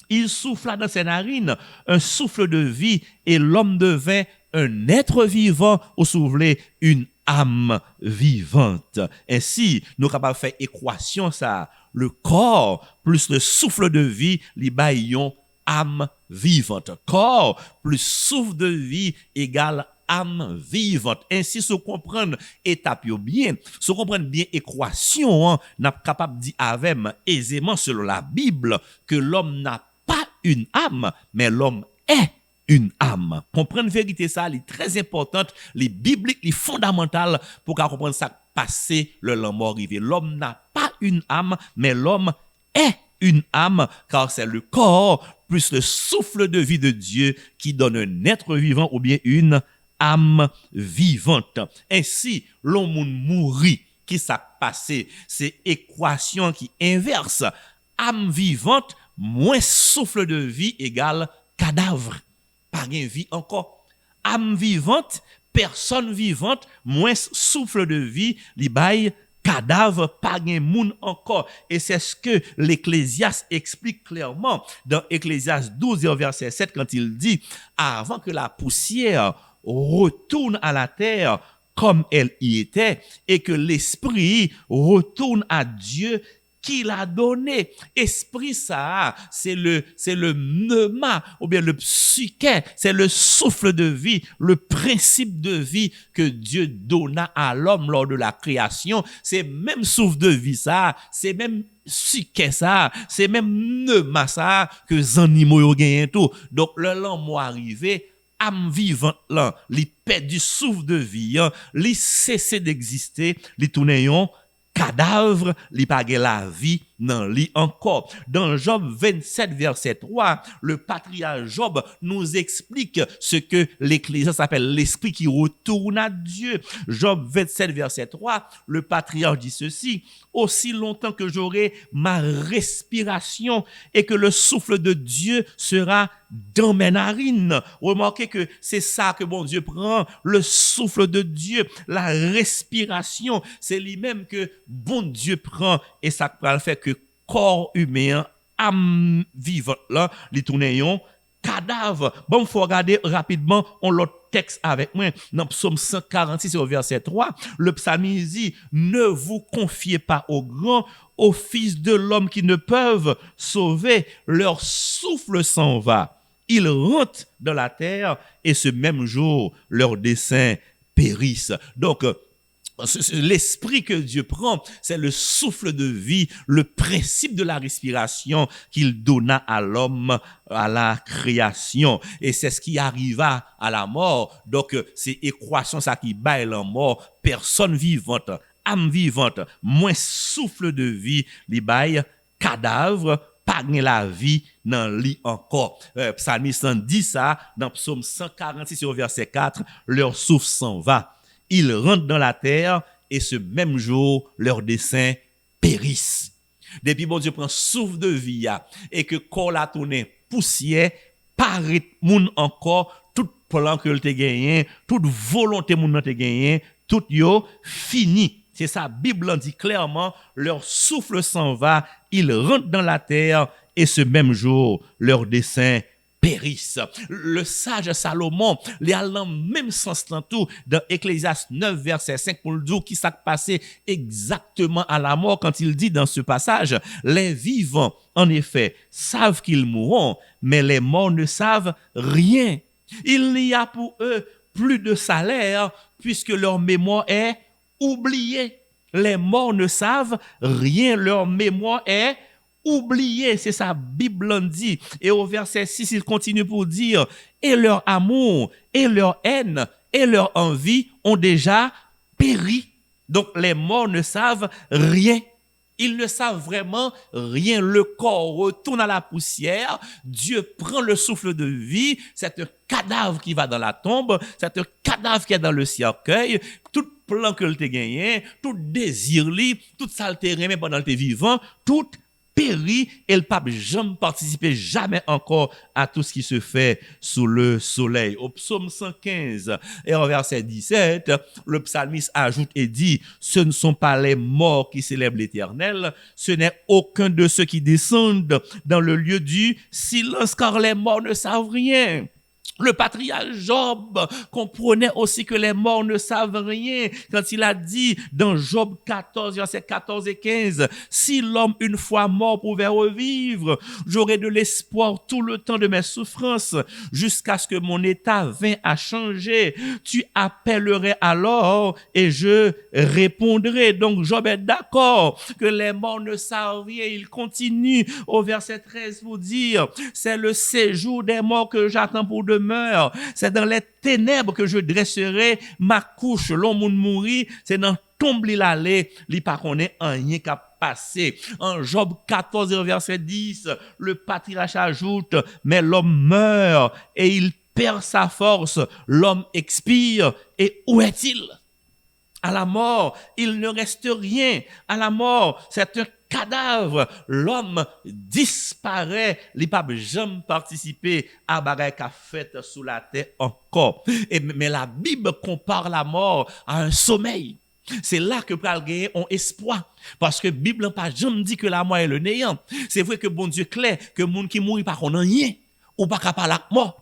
Il souffla dans ses narines un souffle de vie et l'homme devint un être vivant au soufflet, une âme vivante. Ainsi, nous sommes capables de faire équation ça. Le corps plus le souffle de vie, li baillons âme vivante. Corps plus souffle de vie égale âme vivante. Ainsi, si vous comprenez étape bien, si vous comprenez bien équation, n'a capable de dire avec aisément selon la Bible que l'homme n'a pas une âme, mais l'homme est une âme. Comprendre vérité ça, elle est très importante, les bibliques, les fondamentales pour comprendre ça passé le mort arrivé. L'homme n'a pas une âme, mais l'homme est une âme, car c'est le corps plus le souffle de vie de Dieu qui donne un être vivant ou bien une âme vivante. Ainsi, l'homme mourit, qui s'est passé, c'est équation qui inverse. Âme vivante moins souffle de vie égale cadavre. Pas de vie encore. Âme vivante, personne vivante, moins souffle de vie, li bail cadavre, pas de moun encore. Et c'est ce que l'Ecclésiaste explique clairement dans Ecclésiaste 12 verset 7 quand il dit, avant que la poussière retourne à la terre comme elle y était et que l'esprit retourne à Dieu qui l'a donné. Esprit ça, c'est le pneuma ou bien le psyché, c'est le souffle de vie, le principe de vie que Dieu donna à l'homme lors de la création. C'est même souffle de vie ça, c'est même psyché ça, c'est même pneuma ça que les animaux ont gagné tout. Donc le l'homme arrivé, âme vivante là, li perd du souffle de vie, li cesse d'exister, li tourne cadavre, li pa gen la vie nan li encore. Dans Job 27 verset 3, le patriarche Job nous explique ce que l'Ecclésiaste appelle l'esprit qui retourne à Dieu. Job 27 verset 3, le patriarche dit ceci, aussi longtemps que j'aurai ma respiration et que le souffle de Dieu sera dans mes narines. Remarquez que c'est ça que bon Dieu prend, le souffle de Dieu, la respiration, c'est lui-même que bon Dieu prend et ça va le faire que corps humain, âme vivante là, li tourne cadavre. Bon, faut regarder rapidement on l'autre texte avec moi dans Psaume 146 au verset 3, le psalmiste dit, ne vous confiez pas aux grands, aux fils de l'homme qui ne peuvent sauver, leur souffle s'en va. Ils rentrent dans la terre et ce même jour, leur dessein périssent. Donc, l'esprit que Dieu prend, c'est le souffle de vie, le principe de la respiration qu'il donna à l'homme, à la création. Et c'est ce qui arriva à la mort. Donc, c'est équation ça qui baille la mort. Personne vivante, âme vivante, moins souffle de vie, li baille cadavre, pas la vie dans lit encore. Psalmiste dit ça dans Psaume 146 au verset 4, leur souffle s'en va. Ils rentrent dans la terre et ce même jour, leurs desseins périssent. Depuis bon Dieu prend souffle de vie et que corps la tourné poussière, paraît moun encore, tout plan que te gagné, toute volonté moun te gagné, tout yo fini. C'est ça, Bible dit clairement, leur souffle s'en va, ils rentrent dans la terre et ce même jour, leurs desseins périssent. Le sage Salomon, il a le même sens dans tout, dans Ecclésiaste 9, verset 5, pour le dire qui s'est passé exactement à la mort quand il dit dans ce passage, les vivants, en effet, savent qu'ils mourront, mais les morts ne savent rien. Il n'y a pour eux plus de salaire puisque leur mémoire est oubliée. Les morts ne savent rien, leur mémoire est oublié, c'est ça, Bible dit. Et au verset 6, il continue pour dire, et leur amour, et leur haine, et leur envie ont déjà péri. Donc les morts ne savent rien. Ils ne savent vraiment rien. Le corps retourne à la poussière. Dieu prend le souffle de vie. C'est un cadavre qui va dans la tombe. C'est un cadavre qui est dans le cercueil. Tout plan que le t'es gagné, tout désir li, toute saleté remet pendant le t'es vivant, tout périt et le pape jamais participé jamais encore à tout ce qui se fait sous le soleil. Au psaume 115 et au verset 17, le psalmiste ajoute et dit, ce ne sont pas les morts qui célèbrent l'Éternel, ce n'est aucun de ceux qui descendent dans le lieu du silence, car les morts ne savent rien. Le patriarche Job comprenait aussi que les morts ne savent rien quand il a dit dans Job 14, versets 14 et 15, « Si l'homme une fois mort pouvait revivre, j'aurais de l'espoir tout le temps de mes souffrances jusqu'à ce que mon état vînt à changer. Tu appellerais alors et je répondrai. » Donc Job est d'accord que les morts ne savent rien. Il continue au verset 13 pour dire, « C'est le séjour des morts que j'attends pour demain. C'est dans les ténèbres que je dresserai ma couche. L'homme mourit, c'est dans tombe l'allée, li pas connaît rien qu'à passer. En Job 14, verset 10, le patriarche ajoute, mais l'homme meurt et il perd sa force. L'homme expire et où est-il? À la mort, il ne reste rien. À la mort, c'est un cadavre, l'homme disparaît, il pas jamais participer à bagaille qu'a fait sous la terre encore. Mais la Bible compare la mort à un sommeil. C'est là que pral gagner on espoir parce que Bible n'a pas jamais dit que la mort est le néant. C'est vrai que bon Dieu clair que monde qui mourit pas qu'on rien ou pas capable la mort.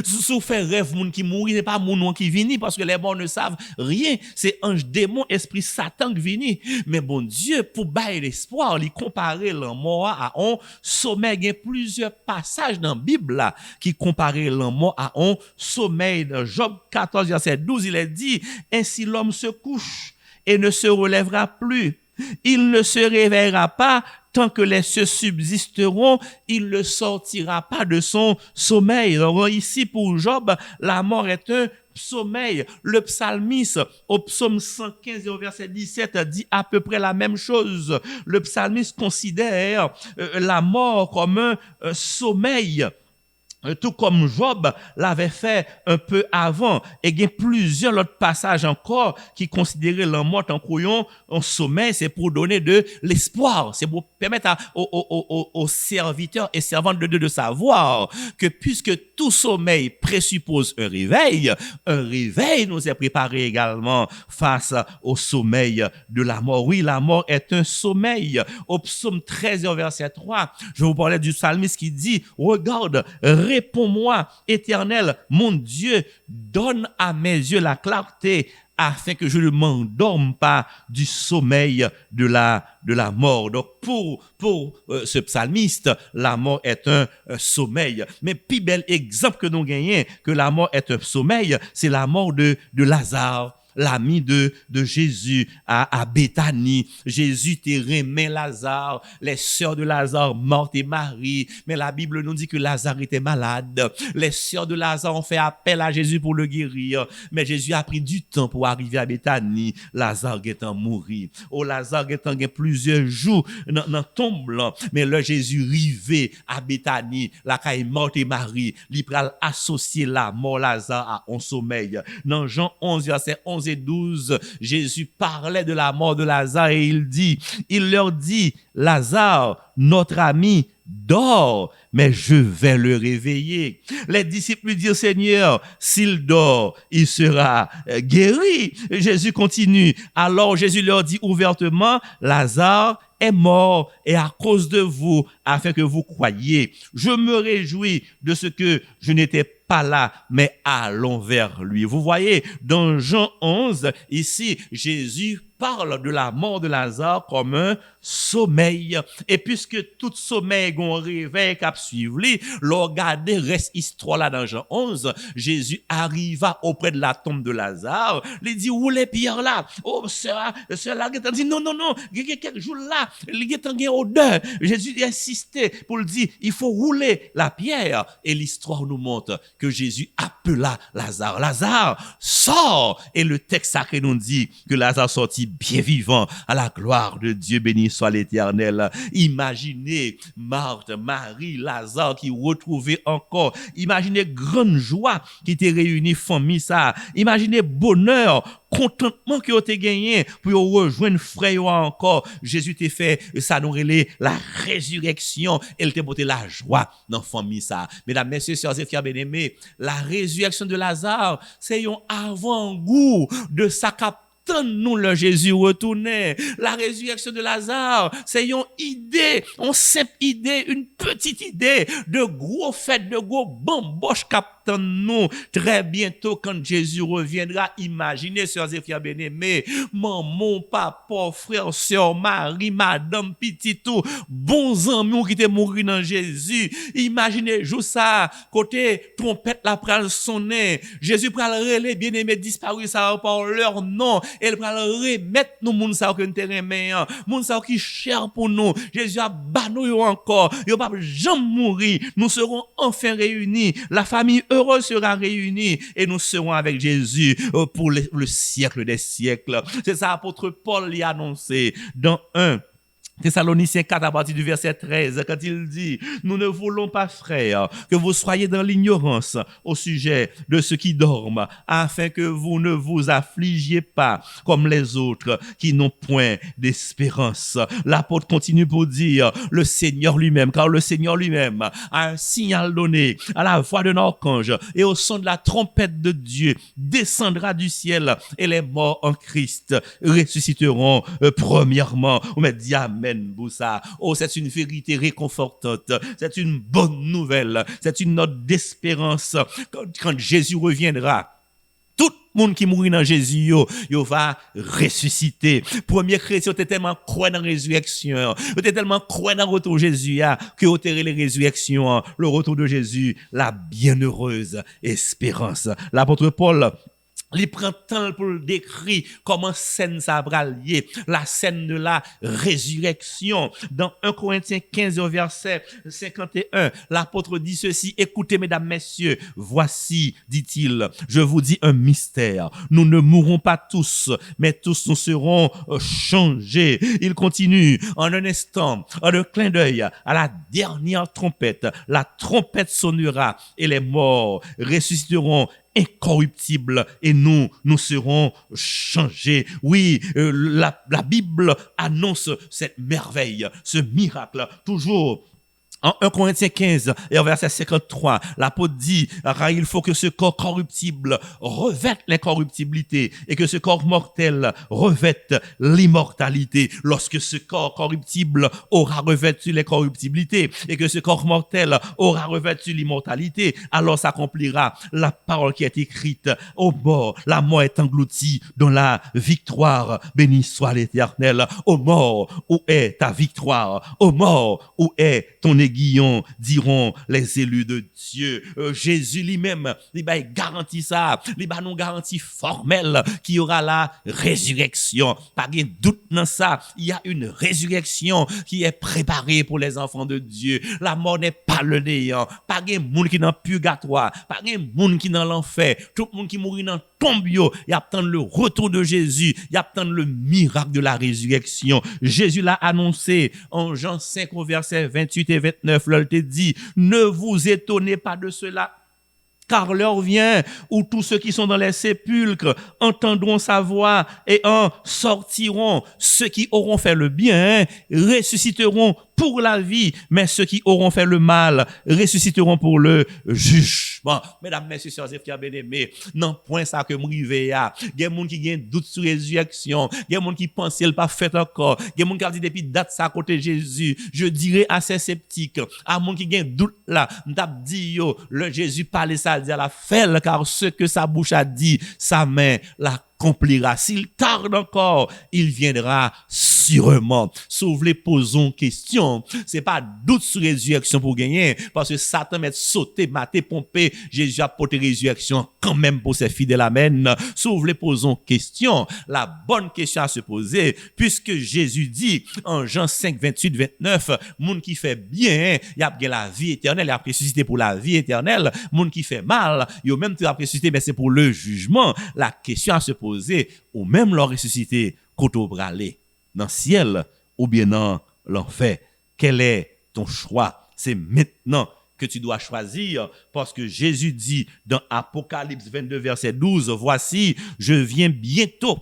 Sous fait rêve moun qui mourit, c'est pas moun qui vini parce que les morts ne savent rien, c'est ange démon esprit Satan qui vini. Mais bon Dieu pour bailler l'espoir, il comparer la mort à un sommeil. Il y a plusieurs passages dans la Bible là qui comparer la mort à un sommeil. Dans Job 14 verset 12, il est dit, ainsi l'homme se couche et ne se relèvera plus. Il ne se réveillera pas tant que les cieux subsisteront, il ne sortira pas de son sommeil. Alors ici pour Job, la mort est un sommeil. Le psalmiste au psaume 115 au verset 17 dit à peu près la même chose. Le psalmiste considère la mort comme un sommeil. Tout comme Job l'avait fait un peu avant. Et il y a plusieurs autres passages encore qui considéraient la mort en couillon, en sommeil, c'est pour donner de l'espoir. C'est pour permettre aux serviteurs et servantes de Dieu de savoir que puisque tout sommeil présuppose un réveil nous est préparé également face au sommeil de la mort. Oui, la mort est un sommeil. Au psaume 13 verset 3, je vous parlais du psalmiste qui dit, regarde, Réponds-moi, Éternel, mon Dieu, donne à mes yeux la clarté afin que je ne m'endorme pas du sommeil de la mort. Donc, pour ce psalmiste, la mort est un sommeil. Mais plus bel exemple que nous gagnons que la mort est un sommeil, c'est la mort de Lazare, l'ami de Jésus à Béthanie. Jésus te remet Lazare, les sœurs de Lazare, Marthe et Marie. Mais la Bible nous dit que Lazare était malade. Les sœurs de Lazare ont fait appel à Jésus pour le guérir. Mais Jésus a pris du temps pour arriver à Béthanie. Lazare est en mourir. Oh, Lazare est en plusieurs jours dans tombe là. Mais là, Jésus rivé à Béthanie, la caille Marthe et Marie, il pral associer la mort Lazare à un sommeil. Dans Jean 11, verset 11 et 12, Jésus parlait de la mort de Lazare et il leur dit, Lazare, notre ami, dort, mais je vais le réveiller. Les disciples lui dirent, Seigneur, s'il dort, il sera guéri. Jésus continue. Alors Jésus leur dit ouvertement, Lazare est mort et à cause de vous, afin que vous croyiez. Je me réjouis de ce que je n'étais pas là, mais allons vers lui. Vous voyez, dans Jean 11, ici, Jésus parle de la mort de Lazare comme un sommeil. Et puisque tout sommeil qu'on réveille cap suivre lui, regardez reste histoire là dans Jean 11, Jésus arriva auprès de la tombe de Lazare, il dit où les pierres là? Oh sœur là dit non, il y a quelques jours là, il y a une odeur. Jésus insistait pour le dire, il faut rouler la pierre et l'histoire nous montre que Jésus appela Lazare. Lazare sort et le texte sacré nous dit que Lazare sortit bien vivant à la gloire de Dieu, béni soit l'Éternel. Imaginez Marthe, Marie, Lazare qui retrouvaient encore. Imaginez grande joie qui était réunie famille ça. Imaginez bonheur, contentement que vous avez gagné pour rejoindre frère encore. Jésus t'a fait ça nous relait la résurrection. Elle t'a porté la joie dans famille ça. Mesdames, messieurs, sœurs et frères bien-aimés, la résurrection de Lazare, c'est un avant-goût de sa nous le Jésus retourné. La résurrection de Lazare, c'est une idée, une simple idée, une petite idée de gros fait, de gros bamboche captant nous très bientôt quand Jésus reviendra. Imaginez, sœurs et frères bien-aimés, maman, papa, frère, sœur, mari, madame, petit tout, bons amis qui étaient morts dans Jésus. Imaginez, joue ça, côté trompette la pral sonner, Jésus pral relais bien-aimés disparus ça par leur nom. Elle va remettre nous moun sa que nous remet moun sa qui cher pour nous. Jésus a banou encore, yo pas jamais mourir. Nous serons enfin réunis, la famille heureuse sera réunie et nous serons avec Jésus pour le siècle des siècles. C'est ça apôtre Paul y a annoncé dans 1 Thessaloniciens 4 à partir du verset 13, quand il dit, nous ne voulons pas, frères, que vous soyez dans l'ignorance au sujet de ceux qui dorment, afin que vous ne vous affligiez pas comme les autres qui n'ont point d'espérance. L'apôtre continue pour dire, le Seigneur lui-même, car le Seigneur lui-même a un signal donné à la voix d'un archange et au son de la trompette de Dieu descendra du ciel et les morts en Christ ressusciteront premièrement. On m'a dit amen. Boussa. Oh, c'est une vérité réconfortante. C'est une bonne nouvelle. C'est une note d'espérance. Quand Jésus reviendra, tout le monde qui mourit dans Jésus, yo va ressusciter. Premier chrétien, t'es tellement croit dans la résurrection. T'es tellement croit dans le retour de Jésus, que vous avez les résurrections, le retour de Jésus, la bienheureuse espérance. L'apôtre Paul, il prend temps pour le décrire comment scène ça va lier, la scène de la résurrection. Dans 1 Corinthiens 15 verset 51, l'apôtre dit ceci, écoutez mesdames, messieurs, voici, dit-il, je vous dis un mystère, nous ne mourrons pas tous, mais tous nous serons changés. Il continue, en un instant, en un clin d'œil, à la dernière trompette, la trompette sonnera et les morts ressusciteront incorruptible et nous serons changés. Oui, la Bible annonce cette merveille, ce miracle, toujours En 1 Corinthiens 15 et en verset 53, l'apôtre dit, car il faut que ce corps corruptible revête l'incorruptibilité et que ce corps mortel revête l'immortalité. Lorsque ce corps corruptible aura revêtu l'incorruptibilité et que ce corps mortel aura revêtu l'immortalité, alors s'accomplira la parole qui est écrite au mort. La mort est engloutie dans la victoire. Béni soit l'Éternel. Ô mort, où est ta victoire? Ô mort, où est ton aiguillon, diront les élus de Dieu. Jésus lui-même, il garantit ça. Il nous garantit formelle qu'il y aura la résurrection. Pas de doute dans ça. Il y a une résurrection qui est préparée pour les enfants de Dieu. La mort n'est pas le néant. Pas de monde qui est dans le purgatoire. Pas de monde qui est dans l'enfer. Tout le monde qui mourit dans le tombe, il attend le retour de Jésus. Il attend le miracle de la résurrection. Jésus l'a annoncé en Jean 5 au verset 28 et 29. L'autre te dit, ne vous étonnez pas de cela, car l'heure vient où tous ceux qui sont dans les sépulcres entendront sa voix et en sortiront. Ceux qui auront fait le bien ressusciteront pour la vie, mais ceux qui auront fait le mal ressusciteront pour le jugement. Mesdames, messieurs, sœurs et frères bien-aimés, non point ça que m'rive ya. Il y a des gens qui ont doute sur résurrection, il y a des gens qui pensent qu'elle pas fait encore, il y a des gens qui ont dit depuis date ça à côté de Jésus. Je dirais à ces sceptiques, à gens qui ont doute là, m't'a dit yo, le Jésus parle ça dit à la fait, car ce que sa bouche a dit, sa main l'accomplira. S'il tarde encore, il viendra sûrement. Sauf les posons question. C'est pas doute sur résurrection pour gagner, parce que Satan met sauté, maté, pompé, Jésus a porté résurrection quand même pour ses fidèles. Amen. Sauf les posons question. La bonne question à se poser, puisque Jésus dit en Jean 5, 28, 29, monde qui fait bien, il a la vie éternelle, il a ressuscité pour la vie éternelle. Monde qui fait mal, il a même ressuscité, mais c'est pour le jugement. La question à se poser, ou même leur ressuscité, côté bralé, dans le ciel ou bien dans l'enfer. Quel est ton choix? C'est maintenant que tu dois choisir, parce que Jésus dit dans Apocalypse 22 verset 12, voici, je viens bientôt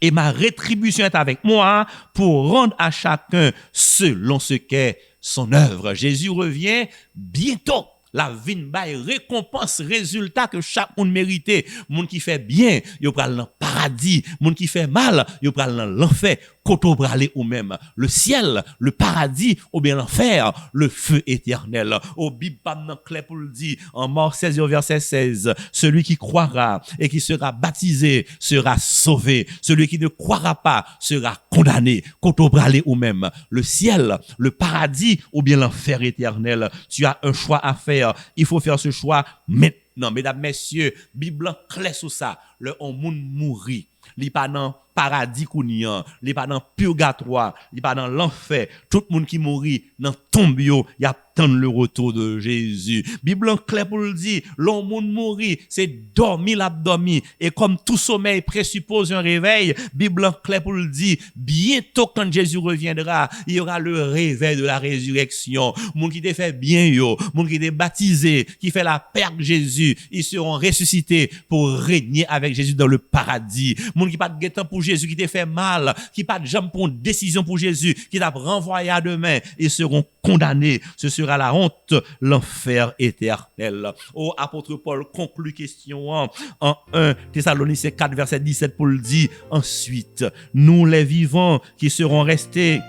et ma rétribution est avec moi pour rendre à chacun selon ce qu'est son œuvre. Jésus revient bientôt. La vie bail récompense résultat que chaque monde mérité. Monde qui fait bien, yo pral dans paradis. Monde qui fait mal, yo pral dans l'enfer. Koto bralé ou même le ciel, le paradis ou bien l'enfer, le feu éternel. Au Bible nan clair pour le dire en Marc 16 verset 16, celui qui croira et qui sera baptisé sera sauvé. Celui qui ne croira pas sera condamné. Koto bralé ou même le ciel, le paradis ou bien l'enfer éternel. Tu as un choix à faire. Il faut faire ce choix maintenant. Mesdames, messieurs, Bible clair sur ça. Le on moun mouri. Li pas dans paradis kounian, li pas dans purgatoire, li pas dans l'enfer. Tout le monde qui mourit dans tombe yo, y attend le retour de Jésus. Bible clair pour le dire, l'on monde mourir, c'est dormir l'abdomen et comme tout sommeil présuppose un réveil, Bible clair pour le dire, bientôt quand Jésus reviendra, il y aura le réveil de la résurrection. Monde qui te fait bien yo, monde qui te baptisé, qui fait la paix avec Jésus, ils seront ressuscités pour régner avec Jésus dans le paradis. Monde qui pas de temps pour Jésus, qui t'a fait mal, qui pas de jambe pour une décision pour Jésus, qui t'a renvoyé à demain, ils seront condamnés. Ce sera la honte, l'enfer éternel. Oh, apôtre Paul conclut question en 1 Thessaloniciens 4 verset 17 pour le dire. Ensuite, nous les vivants qui serons restés,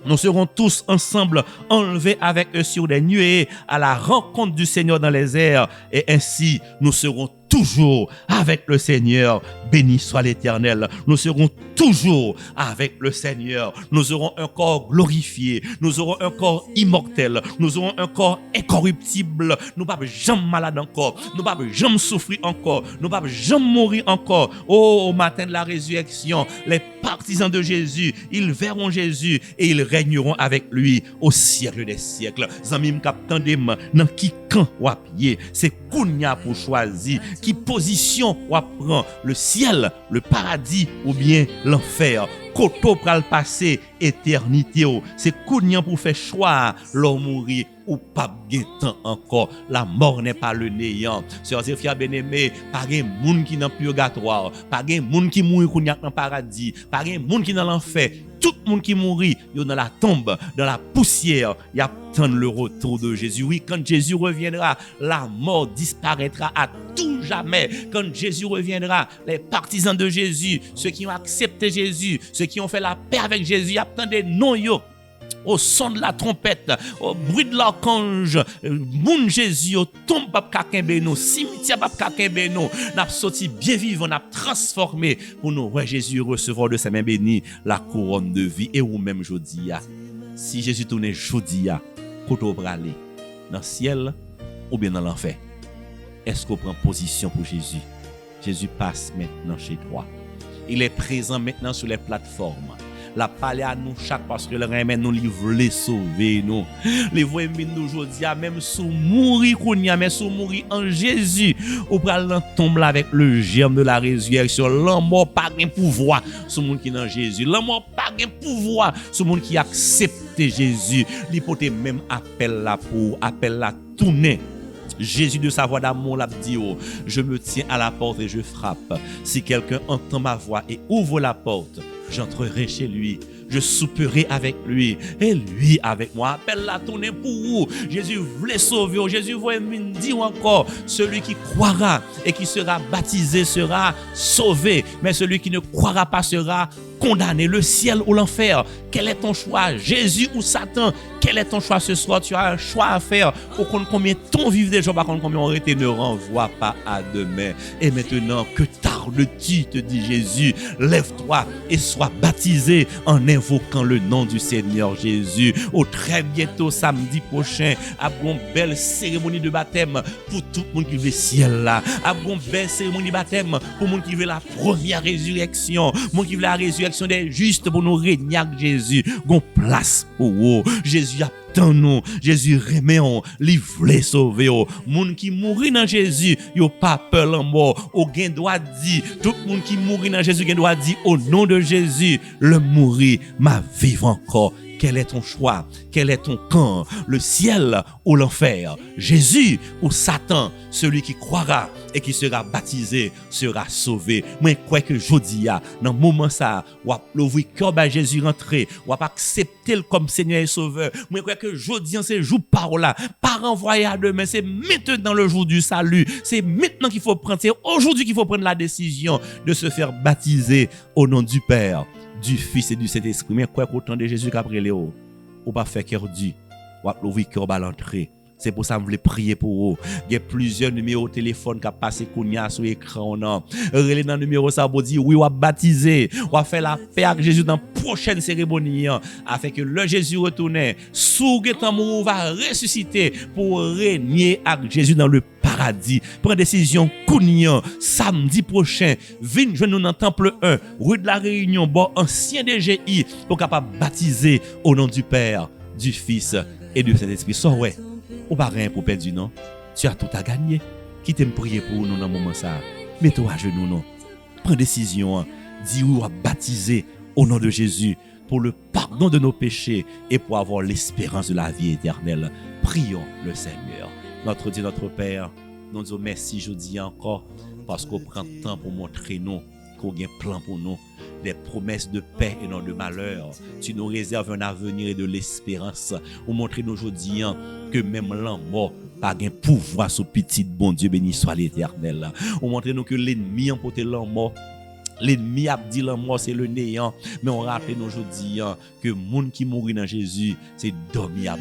nous serons tous ensemble enlevés avec eux sur des nuées à la rencontre du Seigneur dans les airs, et ainsi nous serons toujours avec le Seigneur. Béni soit l'Éternel. Nous serons toujours avec le Seigneur. Nous aurons un corps glorifié. Nous aurons un corps immortel. Nous aurons un corps incorruptible. Nous ne pouvons jamais malade encore. Nous ne pouvons jamais souffrir encore. Nous ne pouvons jamais mourir encore. Oh, au matin de la résurrection, les partisans de Jésus, ils verront Jésus et ils régneront avec lui au siècle des siècles. Zamim kaptandem, nan ki kan wap ye, c'est kounya pour choisir, qui position wap prend, le ciel, le paradis ou bien l'enfer. Koto pral passer éternité, c'est kounya pour faire choix l'homme mourir ou pas gen temps encore. La mort n'est pas le néant. Sœurs et frères bien-aimés, pas gen moun qui dans purgatoire, pas gen moun qui mouri kounya dans paradis, pas gen moun qui dans l'enfer. Tout le monde qui mourit, yo dans la tombe, dans la poussière, il attend le retour de Jésus. Oui, quand Jésus reviendra, la mort disparaîtra à tout jamais. Quand Jésus reviendra, les partisans de Jésus, ceux qui ont accepté Jésus, ceux qui ont fait la paix avec Jésus, attendez non yo. Au son de la trompette, au bruit de l'archange, moun Jésus, au tombe pap kakembe nou, cimetière pap kakembe nou, n'a sorti bien vivant, n'a transformé pour nous, ouais, Jésus recevoir de ses mains bénies la couronne de vie. Et ou même jodi ya, si Jésus tourne jodi ya, koto brale, dans le ciel ou bien dans l'enfer. Est-ce qu'on prend position pour Jésus? Jésus passe maintenant chez toi. Il est présent maintenant sur les plateformes. La parler à nous chaque parce que le remet nous livrer sauver nous. Les voix nous aujourd'hui même sous mourir kounya mais sous mourir en Jésus ou pral dans tombe avec le germe de la résurrection. L'amour pas gain pouvoir sur monde qui dans Jésus. L'amour pas gain pouvoir sur monde qui accepte Jésus. L'hypothèse même appelle la pour appelle la tourner. Jésus de sa voix d'amour l'a dit, oh, je me tiens à la porte et je frappe. Si quelqu'un entend ma voix et ouvre la porte, j'entrerai chez lui, je souperai avec lui et lui avec moi. Appelle la tournée pour vous. Jésus voulait sauver. Jésus voulait me dire encore, celui qui croira et qui sera baptisé sera sauvé. Mais celui qui ne croira pas sera condamné. Le ciel ou l'enfer. Quel est ton choix? Jésus ou Satan? Quel est ton choix ce soir? Tu as un choix à faire. Pour qu'on combien ton vivre des gens, par contre combien on été, ne renvoie pas à demain. Et maintenant, que tardes-tu, te dit Jésus, lève-toi et sois baptisé en invoquant le nom du Seigneur Jésus. Au très bientôt, samedi prochain, à une belle cérémonie de baptême pour tout le monde qui veut le ciel là. À une belle cérémonie de baptême pour le monde qui veut la première résurrection. Le monde qui veut la résurrection des justes pour nous régner avec Jésus. Gon place pour vous. Jésus a dans nous, Jésus remet on, li vle sauver on. Moun qui mourit dans Jésus, yo pas peur la mort. Au gen doit dire, tout moun qui mourit dans Jésus gen doit dire au nom de Jésus, le mourir m'a vivre encore. Quel est ton choix? Quel est ton camp? Le ciel ou l'enfer? Jésus ou Satan? Celui qui croira et qui sera baptisé sera sauvé. Moi, je crois que jodi a, dans le moment ça, ou a l'ouvrir cœur à Jésus rentrer, ou a accepter comme Seigneur et Sauveur. Moi, je crois que jodi en ce jour par là, pas renvoyer à demain, c'est maintenant le jour du salut. C'est maintenant qu'il faut prendre, c'est aujourd'hui qu'il faut prendre la décision de se faire baptiser au nom du Père, du Fils et du Saint-Esprit. Mais quoi qu'autant de Jésus qu'après Léo, ou pas faire cœur du, ou pas l'ouvrir cœur à l'entrée. C'est pour ça que je voulais prier pour vous. Il y a plusieurs numéros de téléphone qui passent sur l'écran. Relez dans le numéro ça pour dire oui, on va baptiser, on va faire la paix avec Jésus dans la prochaine cérémonie. Afin que le Jésus retourne, sous on va ressusciter pour régner avec Jésus dans le paradis. Prends décision Kounian samedi prochain. Viens joindre nous dans temple 1, rue de la Réunion, bon ancien DGI pour capable baptiser au nom du Père, du Fils et du Saint-Esprit. So ouais. Ou pas rien pour perdre, non? Tu as tout à gagner. Qui t'aime prier pour nous dans le moment ça? Mets-toi à genoux, non? Prends décision. Dis ou à baptiser au nom de Jésus pour le pardon de nos péchés et pour avoir l'espérance de la vie éternelle. Prions le Seigneur. Notre Dieu, notre Père, nous disons merci, je dis encore, parce qu'on prend le temps pour montrer nous qu'on a un plan pour nous, des promesses de paix et non de malheur. Tu nous réserves un avenir et de l'espérance. Ou montrer nous aujourd'hui que même l'amour pas un pouvoir sur petit bon Dieu béni soit l'Éternel. Ou montrer nous que l'ennemi emporte l'amour. L'ennemi a dit la mort c'est le néant, mais on rappelle aujourd'hui que monde qui mourit dans Jésus c'est dormir.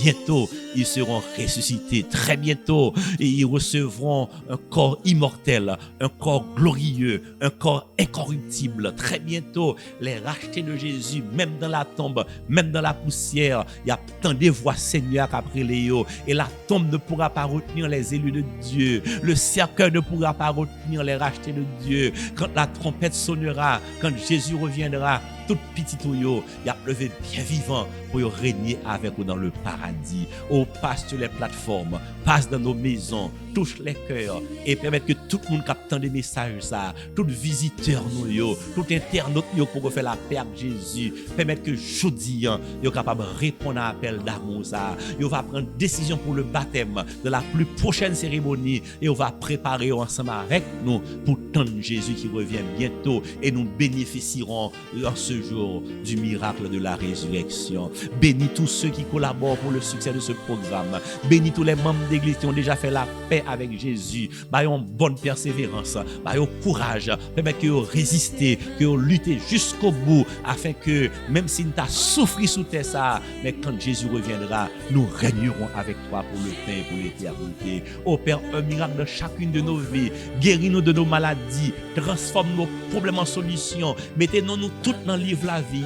Bientôt ils seront ressuscités, très bientôt, et ils recevront un corps immortel, un corps glorieux, un corps incorruptible. Très bientôt les rachetés de Jésus, même dans la tombe, même dans la poussière, il y a tant de voix Seigneur après Léo, et la tombe ne pourra pas retenir les élus de Dieu, le cercueil ne pourra pas retenir les rachetés de Dieu. Quand la trompette sonnera, quand Jésus reviendra, tout petit yo, y a levé bien vivant pour yo régner avec nous dans le paradis. Oh, passe sur les plateformes, passe dans nos maisons, touche les cœurs et permettre que tout le monde capte des messages ça, tout visiteur nous yo, tout internaute yo pour faire la paix avec Jésus, permettre que jeudi yo capable répondre à l'appel d'amour ça. Yo va prendre décision pour le baptême de la plus prochaine cérémonie et on va préparer ensemble avec nous pour tendre Jésus qui revient bientôt et nous bénéficierons en ce jour du miracle de la résurrection. Bénis tous ceux qui collaborent pour le succès de ce programme. Bénis tous les membres d'église qui ont déjà fait la paix avec Jésus. Bayons bonne persévérance, bayons courage, permettre que vous résistez, que vous luttez jusqu'au bout afin que même si nous avons souffert sous terre ça, mais quand Jésus reviendra, nous régnerons avec toi pour le temps et pour l'éternité. Ô Père, un miracle de chacune de nos vies. Guéris-nous de nos maladies. Transforme nos problèmes en solutions. Mettez-nous toutes dans le livre la vie.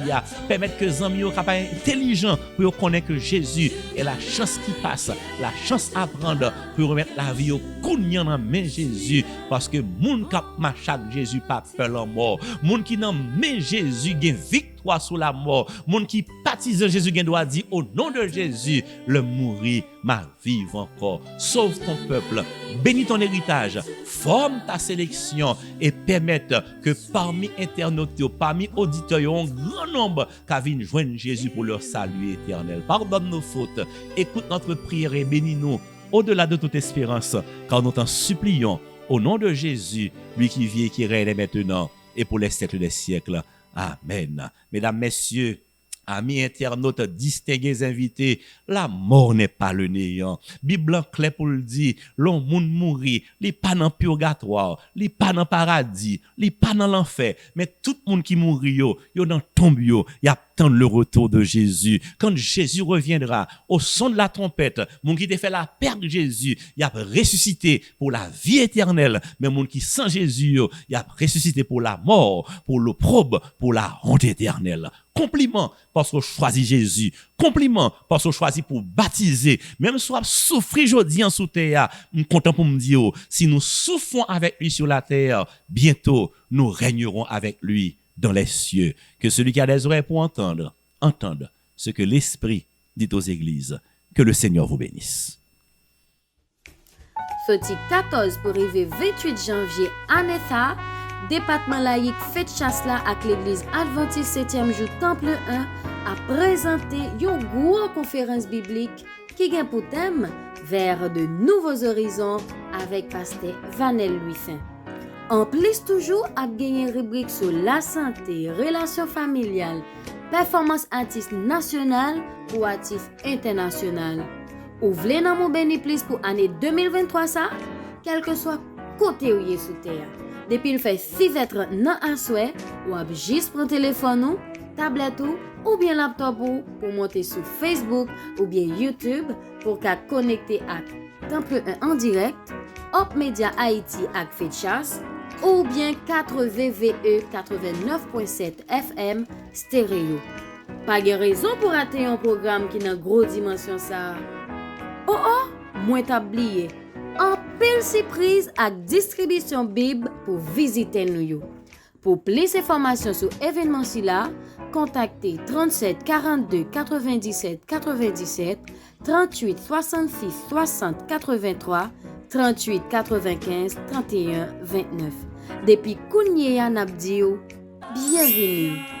Permettre que les amis soient intelligents pour connaître que Jésus est la chance qui passe, la chance à prendre pour remettre la vie au cognant dans main Jésus. Parce que moun kap machak Jésus pas peur en mort. Moun qui dans main Jésus gagne victoire sur la mort. Moun qui baptise Jésus gagne doit dire au nom de Jésus, le mourir ma vive encore. Sauve ton peuple, bénis ton héritage, forme ta sélection et permette que parmi internautes, parmi auditeurs, un grand nombre qui viennent joindre Jésus pour leur salut éternel. Pardonne nos fautes, écoute notre prière et bénis-nous au-delà de toute espérance, car nous t'en supplions au nom de Jésus, lui qui vit et qui règne maintenant et pour les siècles des siècles. Amen. Mesdames, messieurs, amis internautes, distingués invités, la mort n'est pas le néant. Bible clair pour le dire, l'on moun mourir, li pas dans purgatoire, li pas dans paradis, li pas dans l'enfer, mais tout le monde qui mourit yo dans tombe yo, y a le retour de Jésus. Quand Jésus reviendra, au son de la trompette, moun qui te fait la paix de Jésus, y a ressuscité pour la vie éternelle, mais moun qui sans Jésus, y a ressuscité pour la mort, pour l'opprobre, pour la honte éternelle. Compliment parce qu'on choisit Jésus. Compliment parce qu'on choisit pour baptiser. Même si on souffre aujourd'hui en sous terre, je suis content pour me dire, si nous souffrons avec lui sur la terre, bientôt nous régnerons avec lui dans les cieux. Que celui qui a des oreilles pour entendre, entende ce que l'Esprit dit aux églises. Que le Seigneur vous bénisse. Sorti 14 pour arriver 28 janvier à Netha, département laïque fête chasse là avec l'église Adventiste 7e jour Temple 1 a présenté une grosse conférence biblique qui a pour thème vers de nouveaux horizons avec pasteur Vanel Louis-Fin. En plus, toujours, a gagné rubrique sur la santé, relations familiales, performance artiste nationale ou artiste international. Ou voulez nan mon béni plus pour année 2023 ça, quel que soit côté où y est sous terre. Depuis le fait 6 être nan un souhait, ou a juste prendre téléphone ou, tablette ou bien laptop ou pour monter sur Facebook ou bien YouTube pour qu'à connecter à Temple 1 en direct, Hop Media Haïti ak Fête Chasse, ou bien 4 VVE 89.7 FM stéréo. Pas de raison pour rater un programme qui n'a gros dimension ça. Moins tablier. En pile surprise avec distribution Bible pour visiter nous. Pour plus d'informations sur événement si là, contactez 37 42 97 97 38 66 60 83 38 95 31 29. Depuis Kounye Nabdio, bienvenue.